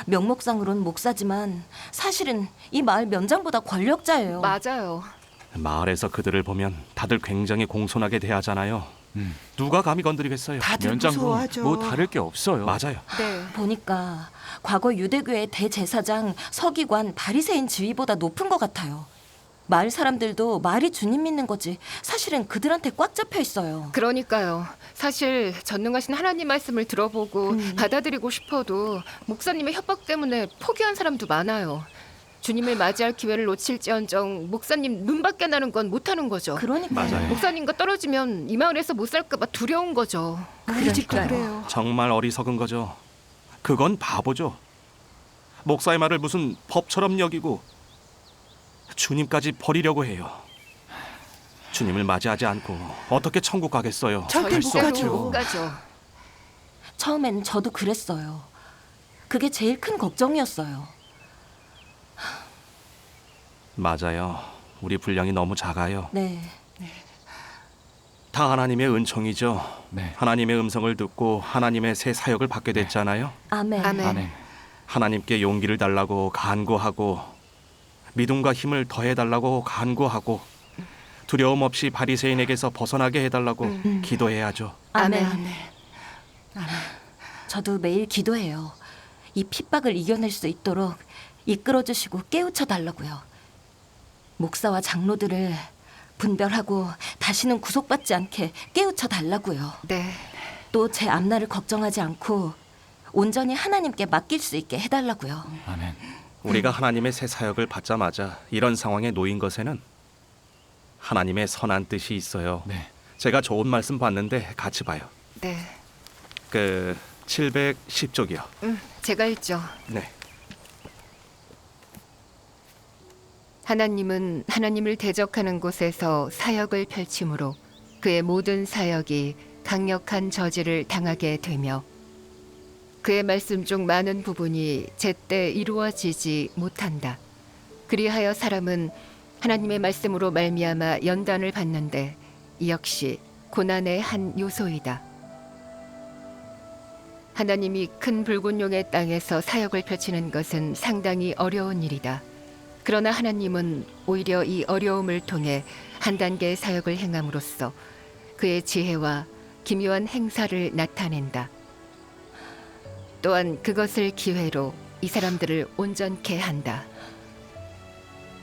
명목상으론 목사지만 사실은 이 마을 면장보다 권력자예요. 맞아요. 마을에서 그들을 보면 다들 굉장히 공손하게 대하잖아요. 누가 감히 건드리겠어요? 면장도 뭐 다를 게 없어요. 맞아요. 보니까 과거 유대교의 대제사장, 서기관, 바리새인 지위보다 높은 것 같아요. 마을 사람들도 말이 주님 믿는 거지 사실은 그들한테 꽉 잡혀 있어요. 그러니까요. 사실 전능하신 하나님 말씀을 들어보고 받아들이고 싶어도 목사님의 협박 때문에 포기한 사람도 많아요. 주님을 맞이할 기회를 놓칠지언정 목사님 눈밖에 나는 건 못하는 거죠. 그러니까요. 목사님과 떨어지면 이 마을에서 못 살까 봐 두려운 거죠. 그러니까요. 정말 어리석은 거죠. 그건 바보죠. 목사의 말을 무슨 법처럼 여기고 주님까지 버리려고 해요. 주님을 맞이하지 않고 어떻게 천국 가겠어요? 절대 못 가죠. 처음엔 저도 그랬어요. 그게 제일 큰 걱정이었어요. 맞아요. 우리 분량이 너무 작아요. 네. 다 하나님의 은총이죠. 하나님의 음성을 듣고 하나님의 새 사역을 받게 됐잖아요. 아멘. 하나님께 용기를 달라고 간구하고 믿음과 힘을 더해달라고 간구하고 두려움 없이 바리새인에게서 벗어나게 해달라고 기도해야죠. 아멘. 저도 매일 기도해요. 이 핍박을 이겨낼 수 있도록 이끌어주시고 깨우쳐 달라고요. 목사와 장로들을 분별하고 다시는 구속받지 않게 깨우쳐 달라고요. 또 제 앞날을 걱정하지 않고 온전히 하나님께 맡길 수 있게 해달라고요. 아멘. 우리가 하나님의 새 사역을 받자마자 이런 상황에 놓인 것에는 하나님의 선한 뜻이 있어요. 제가 좋은 말씀 봤는데 같이 봐요. 네. 그 710쪽이요. 제가 읽죠. 네. 하나님은 하나님을 대적하는 곳에서 사역을 펼치므로 그의 모든 사역이 강력한 저지를 당하게 되며 그의 말씀 중 많은 부분이 제때 이루어지지 못한다. 그리하여 사람은 하나님의 말씀으로 말미암아 연단을 받는데 이 역시 고난의 한 요소이다. 하나님이 큰 붉은 용의 땅에서 사역을 펼치는 것은 상당히 어려운 일이다. 그러나 하나님은 오히려 이 어려움을 통해 한 단계의 사역을 행함으로써 그의 지혜와 기묘한 행사를 나타낸다. 또한 그것을 기회로 이 사람들을 온전케 한다.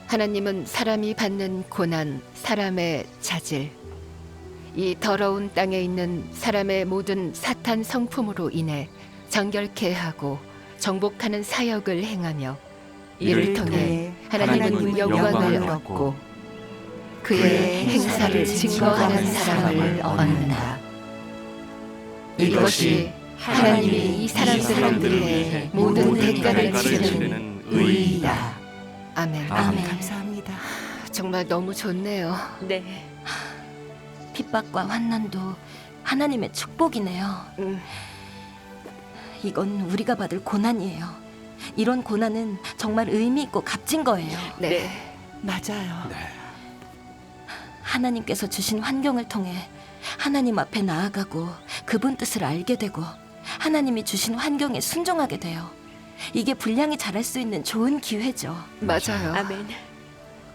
하나님은 사람이 받는 고난, 사람의 자질, 이 더러운 땅에 있는 사람의 모든 사탄 성품으로 인해 정결케 하고 정복하는 사역을 행하며 이를 통해 하나님은 영광을 얻고 그의 행사를 증거하는 사람을 얻는다. 이것이 하나님이 이 사람들을 위해 모든 대가를 치르는 의이다. 아멘. 감사합니다. 정말 너무 좋네요. 네. 핍박과 환난도 하나님의 축복이네요. 이건 우리가 받을 고난이에요. 이런 고난은 정말 의미 있고 값진 거예요. 맞아요. 하나님께서 주신 환경을 통해 하나님 앞에 나아가고 그분 뜻을 알게 되고 하나님이 주신 환경에 순종하게 돼요. 이게 분량이 자랄 수 있는 좋은 기회죠. 맞아요. 아멘.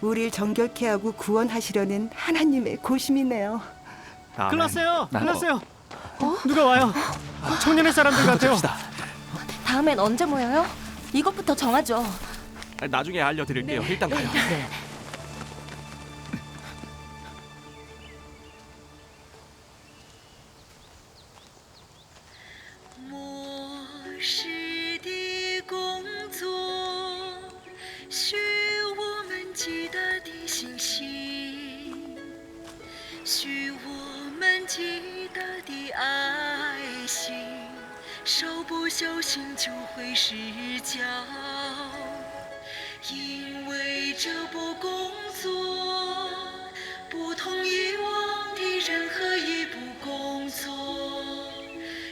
우릴 정결케 하고 구원하시려는 하나님의 고심이네요. 끝났어요. 끝났어요. 누가 와요? 청년의 사람들 같아요. 다음엔 언제 모여요? 이것부터 정하죠. 나중에 알려드릴게요. 일단 가요. 네.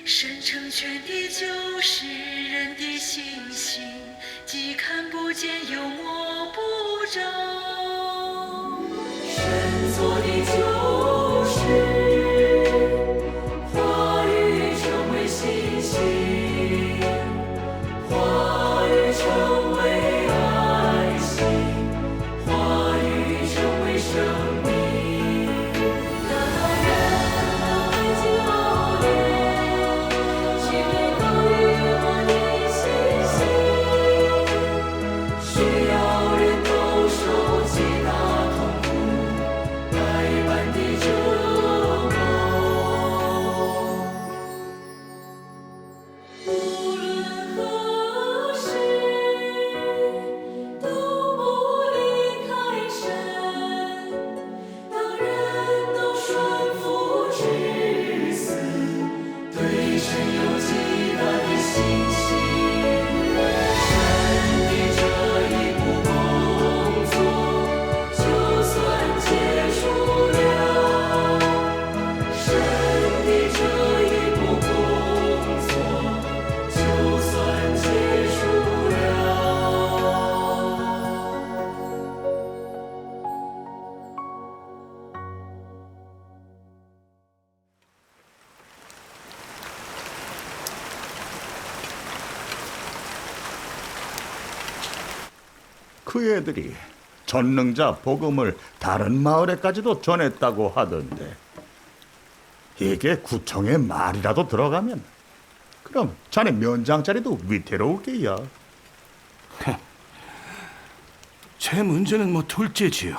神成全的就是人的信心，既看不见又摸不着。神做的就是话语成为信心，话语成为爱心，话语成为生命。그 애들이 전능자 복음을 다른 마을에까지도 전했다고 하던데 이게 구청의 말이라도 들어가면 그럼 자네 면장자리도 위태로울 게야. 제 문제는 뭐 둘째지요.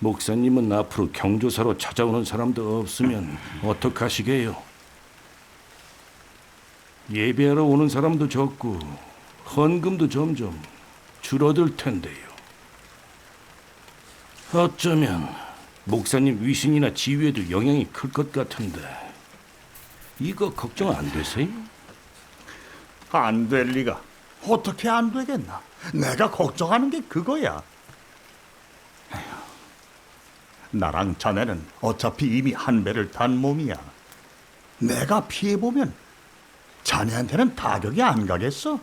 목사님은 앞으로 경조사로 찾아오는 사람도 없으면 어떡하시게요? 예배하러 오는 사람도 적고 헌금도 점점 줄어들 텐데요. 어쩌면 목사님 위신이나 지위에도 영향이 클 것 같은데 이거 걱정 안 되세요? 안 될 리가. 어떻게 안 되겠나? 내가 걱정하는 게 그거야. 에휴, 나랑 자네는 어차피 이미 한 배를 탄 몸이야. 내가 피해보면 자네한테는 타격이 안 가겠어?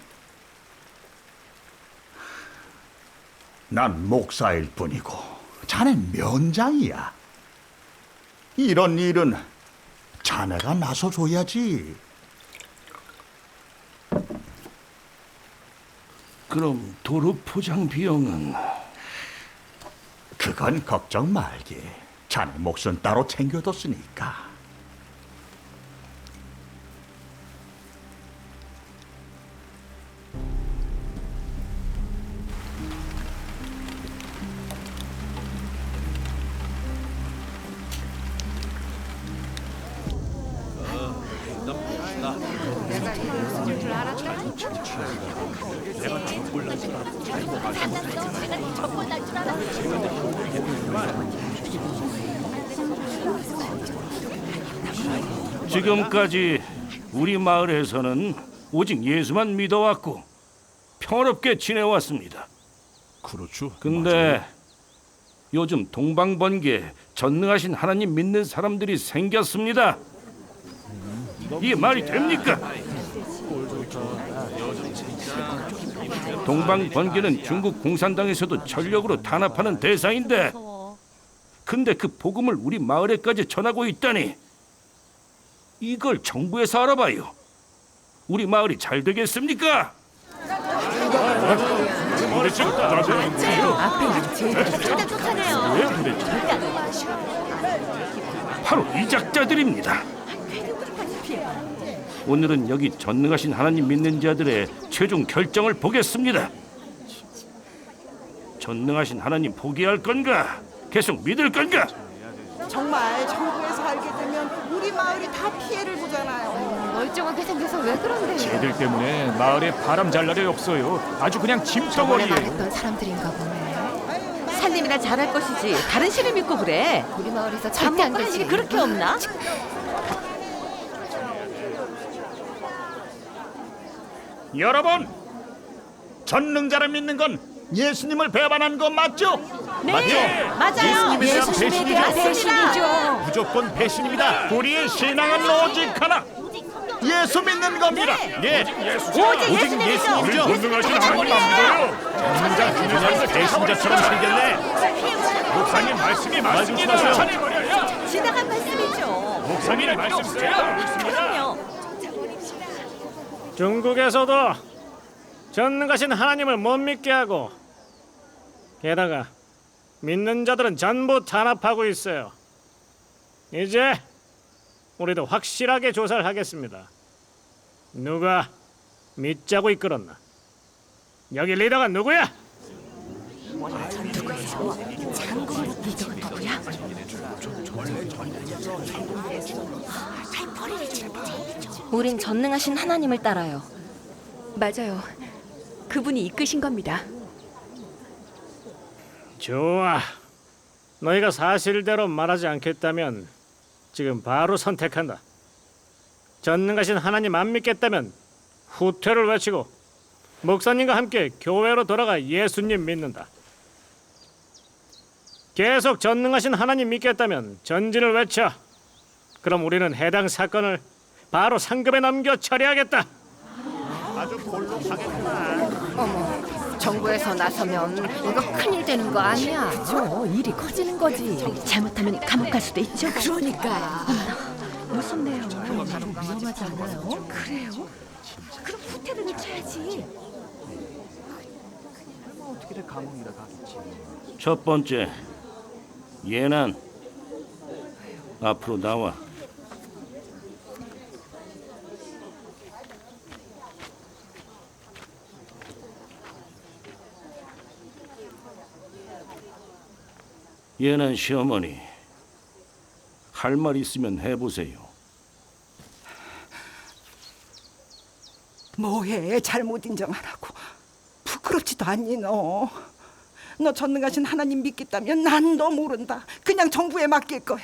난 목사일 뿐이고 자넨 면장이야. 이런 일은 자네가 나서줘야지. 그럼 도로 포장 비용은? 그건 걱정 말게. 자네 몫은 따로 챙겨뒀으니까. 지금까지 우리 마을에서는 오직 예수만 믿어왔고 평화롭게 지내왔습니다. 그렇죠. 근데 요즘 동방번개에 전능하신 하나님 믿는 사람들이 생겼습니다. 이게 말이 됩니까? 동방번개는 중국 공산당에서도 전력으로 탄압하는 대상인데 근데 그 복음을 우리 마을에까지 전하고 있다니 이걸 정부에서 알아봐요. 우리 마을이 잘 되겠습니까? 바로 이 작자들입니다. 오늘은 여기 전능하신 하나님 믿는 자들의 최종 결정을 보겠습니다. 전능하신 하나님 포기할 건가? 계속 믿을 건가? 정말 정부에 살게 되면 우리 마을이 다 피해를 보잖아요. 멀쩡하게 생겨서 왜 그런데요? 쟤들 때문에 마을에 바람 잘 날이 없어요. 아주 그냥 짐덩어리예요. 말했던 사람들인가 보네. 산님이나 잘할 것이지 다른 신을 믿고 그래. 우리 마을에서 절대 안 할 되지. 일이 그렇게 없나? 여러분, 전능자를 믿는 건 예수님을 배반하는 거 맞죠? 네, 맞죠? 맞아요. 예수님에 대한 배신이죠. 무조건 배신입니다. 우리의 신앙은 오직 하나. 예수 믿는 겁니다. 예, 오직 예수님이죠. 우리 전능하신 하나님 믿어요. 전능자 그냥 배신자처럼 생겼네. 목사님 말씀이 맞습니다. 전해버려요. 지나간 말씀이죠. 목사님 말씀이세요? 그럼요. 중국에서도 전능하신 하나님을 못 믿게 하고 게다가 믿는 자들은 전부 탄압하고 있어요. 이제 우리도 확실하게 조사를 하겠습니다. 누가 믿자고 이끌었나? 여기 리더가 누구야? 우린 전능하신 하나님을 따라요. 맞아요. 그분이 이끄신 겁니다. 좋아. 너희가 사실대로 말하지 않겠다면 지금 바로 선택한다. 전능하신 하나님 안 믿겠다면 후퇴를 외치고 목사님과 함께 교회로 돌아가 예수님 믿는다. 계속 전능하신 하나님 믿겠다면 전진을 외쳐. 그럼 우리는 해당 사건을 바로 상급에 넘겨 처리하겠다. 아주 골로 가겠구만. 어머, 정부에서 나서면 이거 큰일 되는 거 아니야? 그죠. 일이 커지는 거지. 잘못하면 감옥 갈 수도 있죠. 그러니까. 무섭네요. 위험하지 않아요? 그래요? 그럼 후퇴를 외쳐야지. 첫 번째, 예난 앞으로 나와. 예난 시어머니, 할 말 있으면 해보세요. 뭐해, 잘못 인정 안 하고. 부끄럽지도 않니 너. 너 전능하신 하나님 믿겠다면 난 너 모른다. 그냥 정부에 맡길 거야.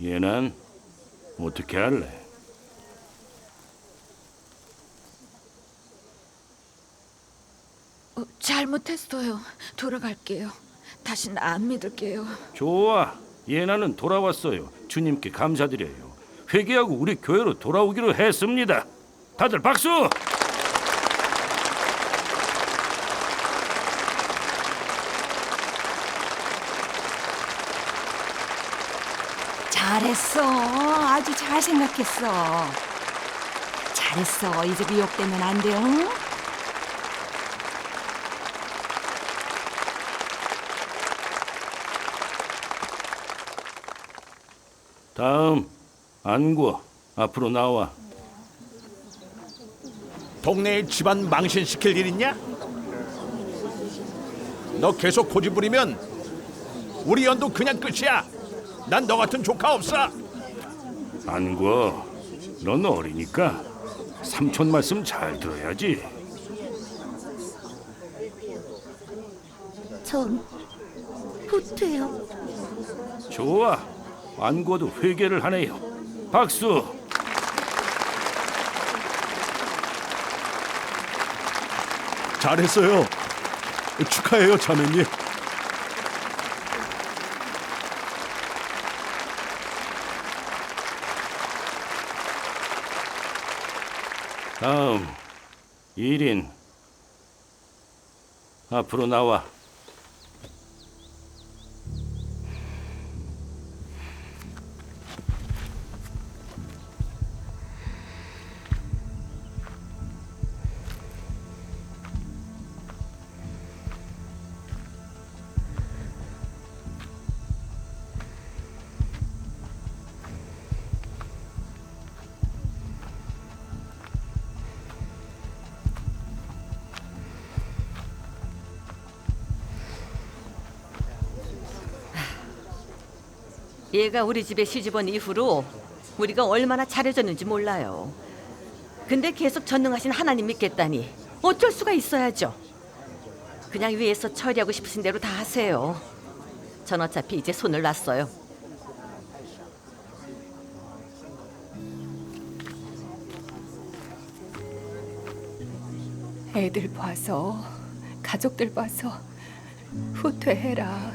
예난, 어떻게 할래? 잘못했어요. 돌아갈게요. 다신 안 믿을게요. 좋아, 예나는 돌아왔어요. 주님께 감사드려요. 회개하고 우리 교회로 돌아오기로 했습니다. 다들 박수! 잘했어. 아주 잘 생각했어. 잘했어. 이제 미혹되면 안 돼요. 응? 다음, 안구, 앞으로 나와. 동네의 집안 망신시킬 일 있냐? 너 계속 고집 부리면 우리 연도 그냥 끝이야. 난 너 같은 조카 없어. 안구, 넌 어리니까 삼촌 말씀 잘 들어야지. 전 후퇴요. 좋아, 안구도 회개를 하네요. 박수! 잘했어요. 축하해요, 자매님. 다음, 1인 앞으로 나와. 얘가 우리 집에 시집 온 이후로 우리가 얼마나 잘해줬는지 몰라요. 근데 계속 전능하신 하나님 믿겠다니 어쩔 수가 있어야죠. 그냥 위에서 처리하고 싶으신 대로 다 하세요. 전 어차피 이제 손을 놨어요. 애들 봐서, 가족들 봐서 후퇴해라.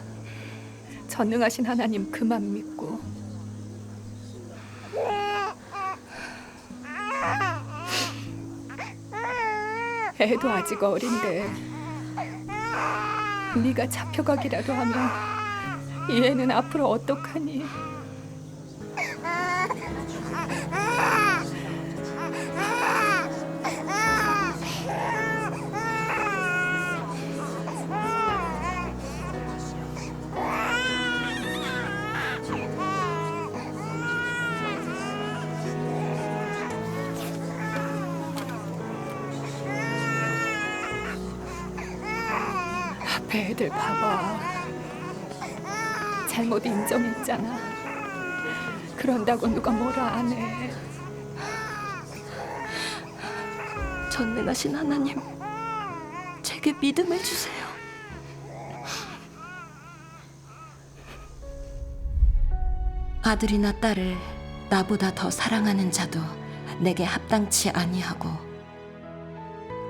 전능하신 하나님 그만 믿고. 애도 아직 어린데 네가 잡혀가기라도 하면 이 애는 앞으로 어떡하니? 앞에 애들 봐봐. 잘못 인정했잖아. 그런다고 누가 뭐라 안 해. 전능하신 하나님, 제게 믿음을 주세요. 아들이나 딸을 나보다 더 사랑하는 자도 내게 합당치 아니하고,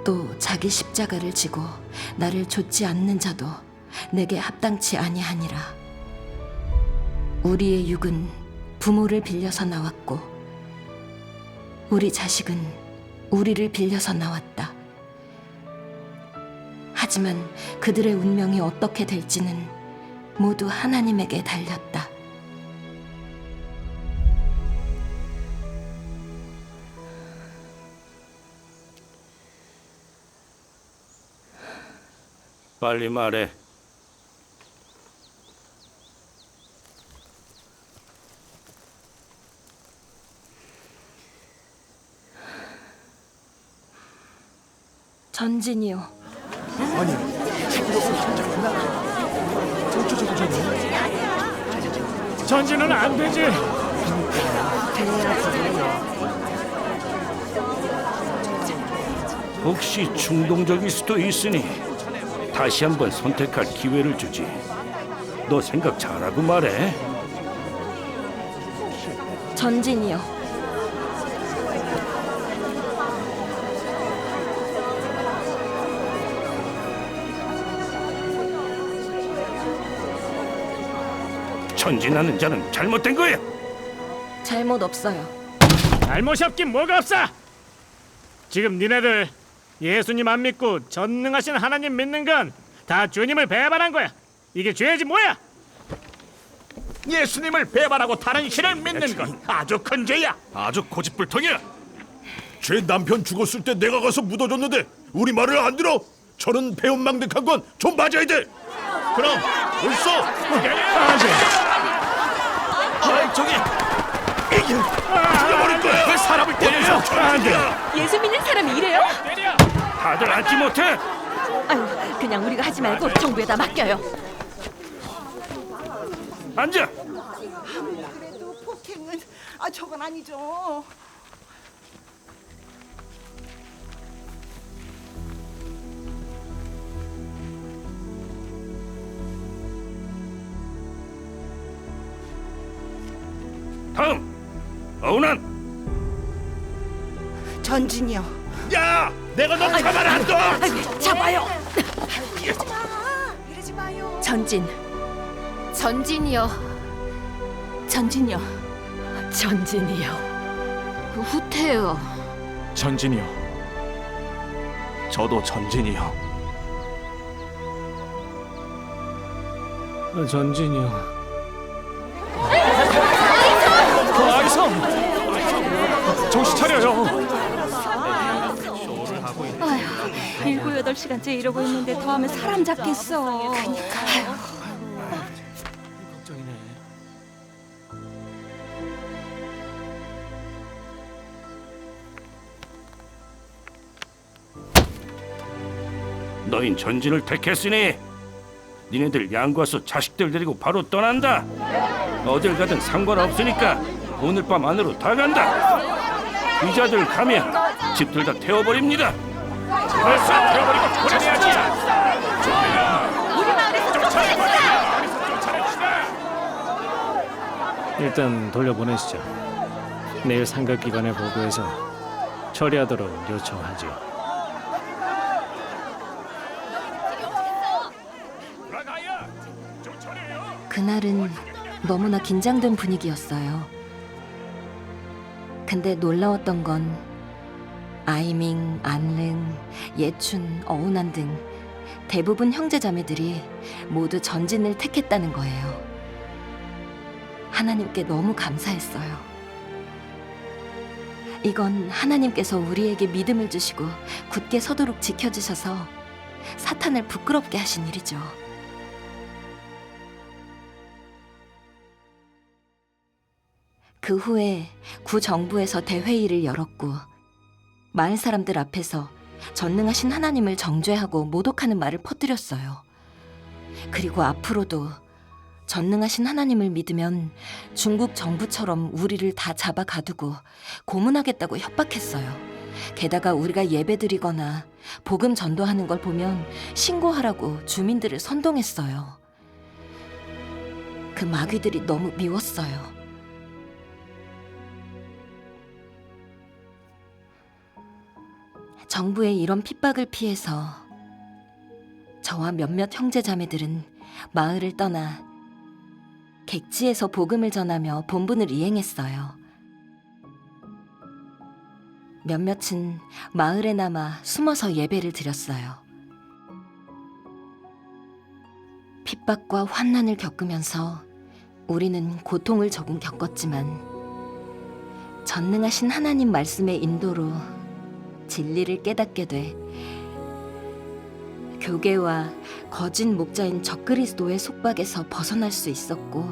또 자기 십자가를 지고 나를 좇지 않는 자도 내게 합당치 아니하니라. 우리의 육은 부모를 빌려서 나왔고 우리 자식은 우리를 빌려서 나왔다. 하지만 그들의 운명이 어떻게 될지는 모두 하나님에게 달렸다. 빨리 말해. 전진이요. 아니, 전진은 안 되지. 혹시 충동적일 수도 있으니 다시 한번 선택할 기회를 주지. 너 생각 잘하고 말해. 전진이요. 전진하는 자는 잘못된 거야. 잘못 없어요. 잘못이 없긴 뭐가 없어. 지금 니네들 예수님 안 믿고 전능하신 하나님 믿는 건 다 주님을 배반한 거야. 이게 죄지 뭐야? 예수님을 배반하고 다른 신을 믿는 건 아주 큰 죄야. 아주 고집불통이야. 제 남편 죽었을 때 내가 가서 묻어줬는데 우리 말을 안 들어. 저는 배은망덕한 건 좀 맞아야 돼. 그럼 벌써 저기 죽여버릴 거야. 왜 사람을 때려요? 예수 믿는 사람이 이래요? 다들 앉지 못해. 아유, 그냥 우리가 하지 말고 정부에다 맡겨요. 앉아. 그래도 폭행은 저건 아니죠. 다음 어운한. 전진이요. 야, 내가 너 가만 안 둬. 잡아요. 이러지 마요. 전진. 전진이요. 전진이요. 전진이요. 후퇴요. 전진이요. 저도 전진이요. 전진이요. 아이성! 정신 차려요. 아휴, 7, 8시간째 이러고 있는데 더 하면 사람 잡겠어. 그러니까요. 걱정이네. 너흰 전진을 택했으니 니네들 양구와서 자식들 데리고 바로 떠난다. 어딜 가든 상관없으니까 오늘 밤 안으로 다 간다. 이자들 가면 집들 다 태워버립니다. 벌써 태워버리고 보내야지. 우리 마을에서 일단 돌려보내시죠. 내일 상급기관에 보고해서 처리하도록 요청하죠. 그날은 너무나 긴장된 분위기였어요. 근데 놀라웠던 건 아이밍, 안릉, 예춘, 어운한 등 대부분 형제자매들이 모두 전진을 택했다는 거예요. 하나님께 너무 감사했어요. 이건 하나님께서 우리에게 믿음을 주시고 굳게 서도록 지켜주셔서 사탄을 부끄럽게 하신 일이죠. 그 후에 구 정부에서 대회의를 열었고 마을 사람들 앞에서 전능하신 하나님을 정죄하고 모독하는 말을 퍼뜨렸어요. 그리고 앞으로도 전능하신 하나님을 믿으면 중국 정부처럼 우리를 다 잡아 가두고 고문하겠다고 협박했어요. 게다가 우리가 예배드리거나 복음 전도하는 걸 보면 신고하라고 주민들을 선동했어요. 그 마귀들이 너무 미웠어요. 정부의 이런 핍박을 피해서 저와 몇몇 형제자매들은 마을을 떠나 객지에서 복음을 전하며 본분을 이행했어요. 몇몇은 마을에 남아 숨어서 예배를 드렸어요. 핍박과 환난을 겪으면서 우리는 고통을 조금 겪었지만 전능하신 하나님 말씀의 인도로 진리를 깨닫게 돼 교계와 거짓 목자인 적그리스도의 속박에서 벗어날 수 있었고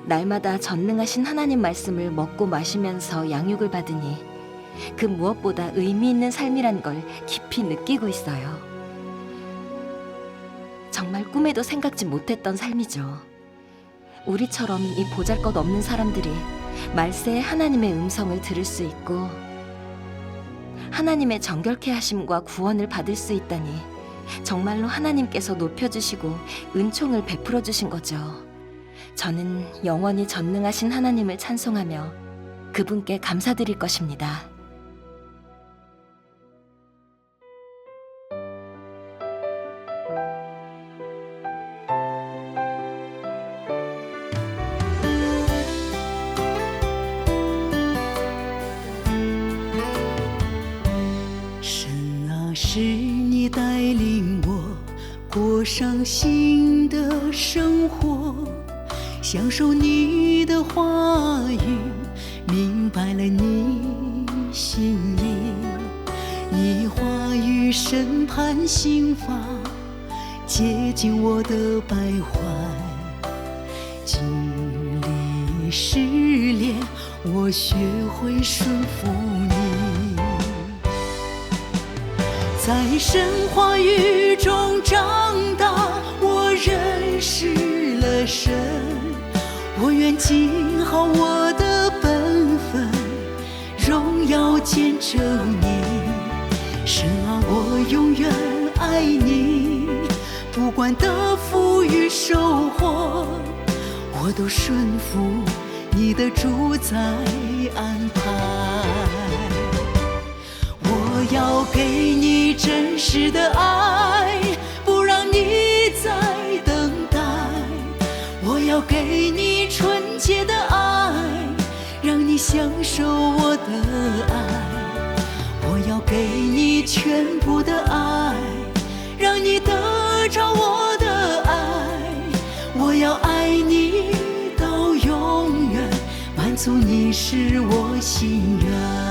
날마다 전능하신 하나님 말씀을 먹고 마시면서 양육을 받으니 그 무엇보다 의미 있는 삶이란 걸 깊이 느끼고 있어요. 정말 꿈에도 생각지 못했던 삶이죠. 우리처럼 이 보잘것없는 사람들이 말세의 하나님의 음성을 들을 수 있고 하나님의 정결케 하심과 구원을 받을 수 있다니 정말로 하나님께서 높여주시고 은총을 베풀어 주신 거죠. 저는 영원히 전능하신 하나님을 찬송하며 그분께 감사드릴 것입니다.是你带领我过上新的生活，享受你的话语，明白了你心意。你话语审判刑罚，洁净我的败坏。经历试炼，我学会顺服你。在神话语中长大，我认识了神。我愿尽好我的本分，荣耀见证你。神啊，我永远爱你，不管得福与收获，我都顺服你的主宰安排。我要给你真实的爱，不让你再等待。我要给你纯洁的爱，让你享受我的爱。我要给你全部的爱，让你得着我的爱。我要爱你到永远，满足你是我心愿。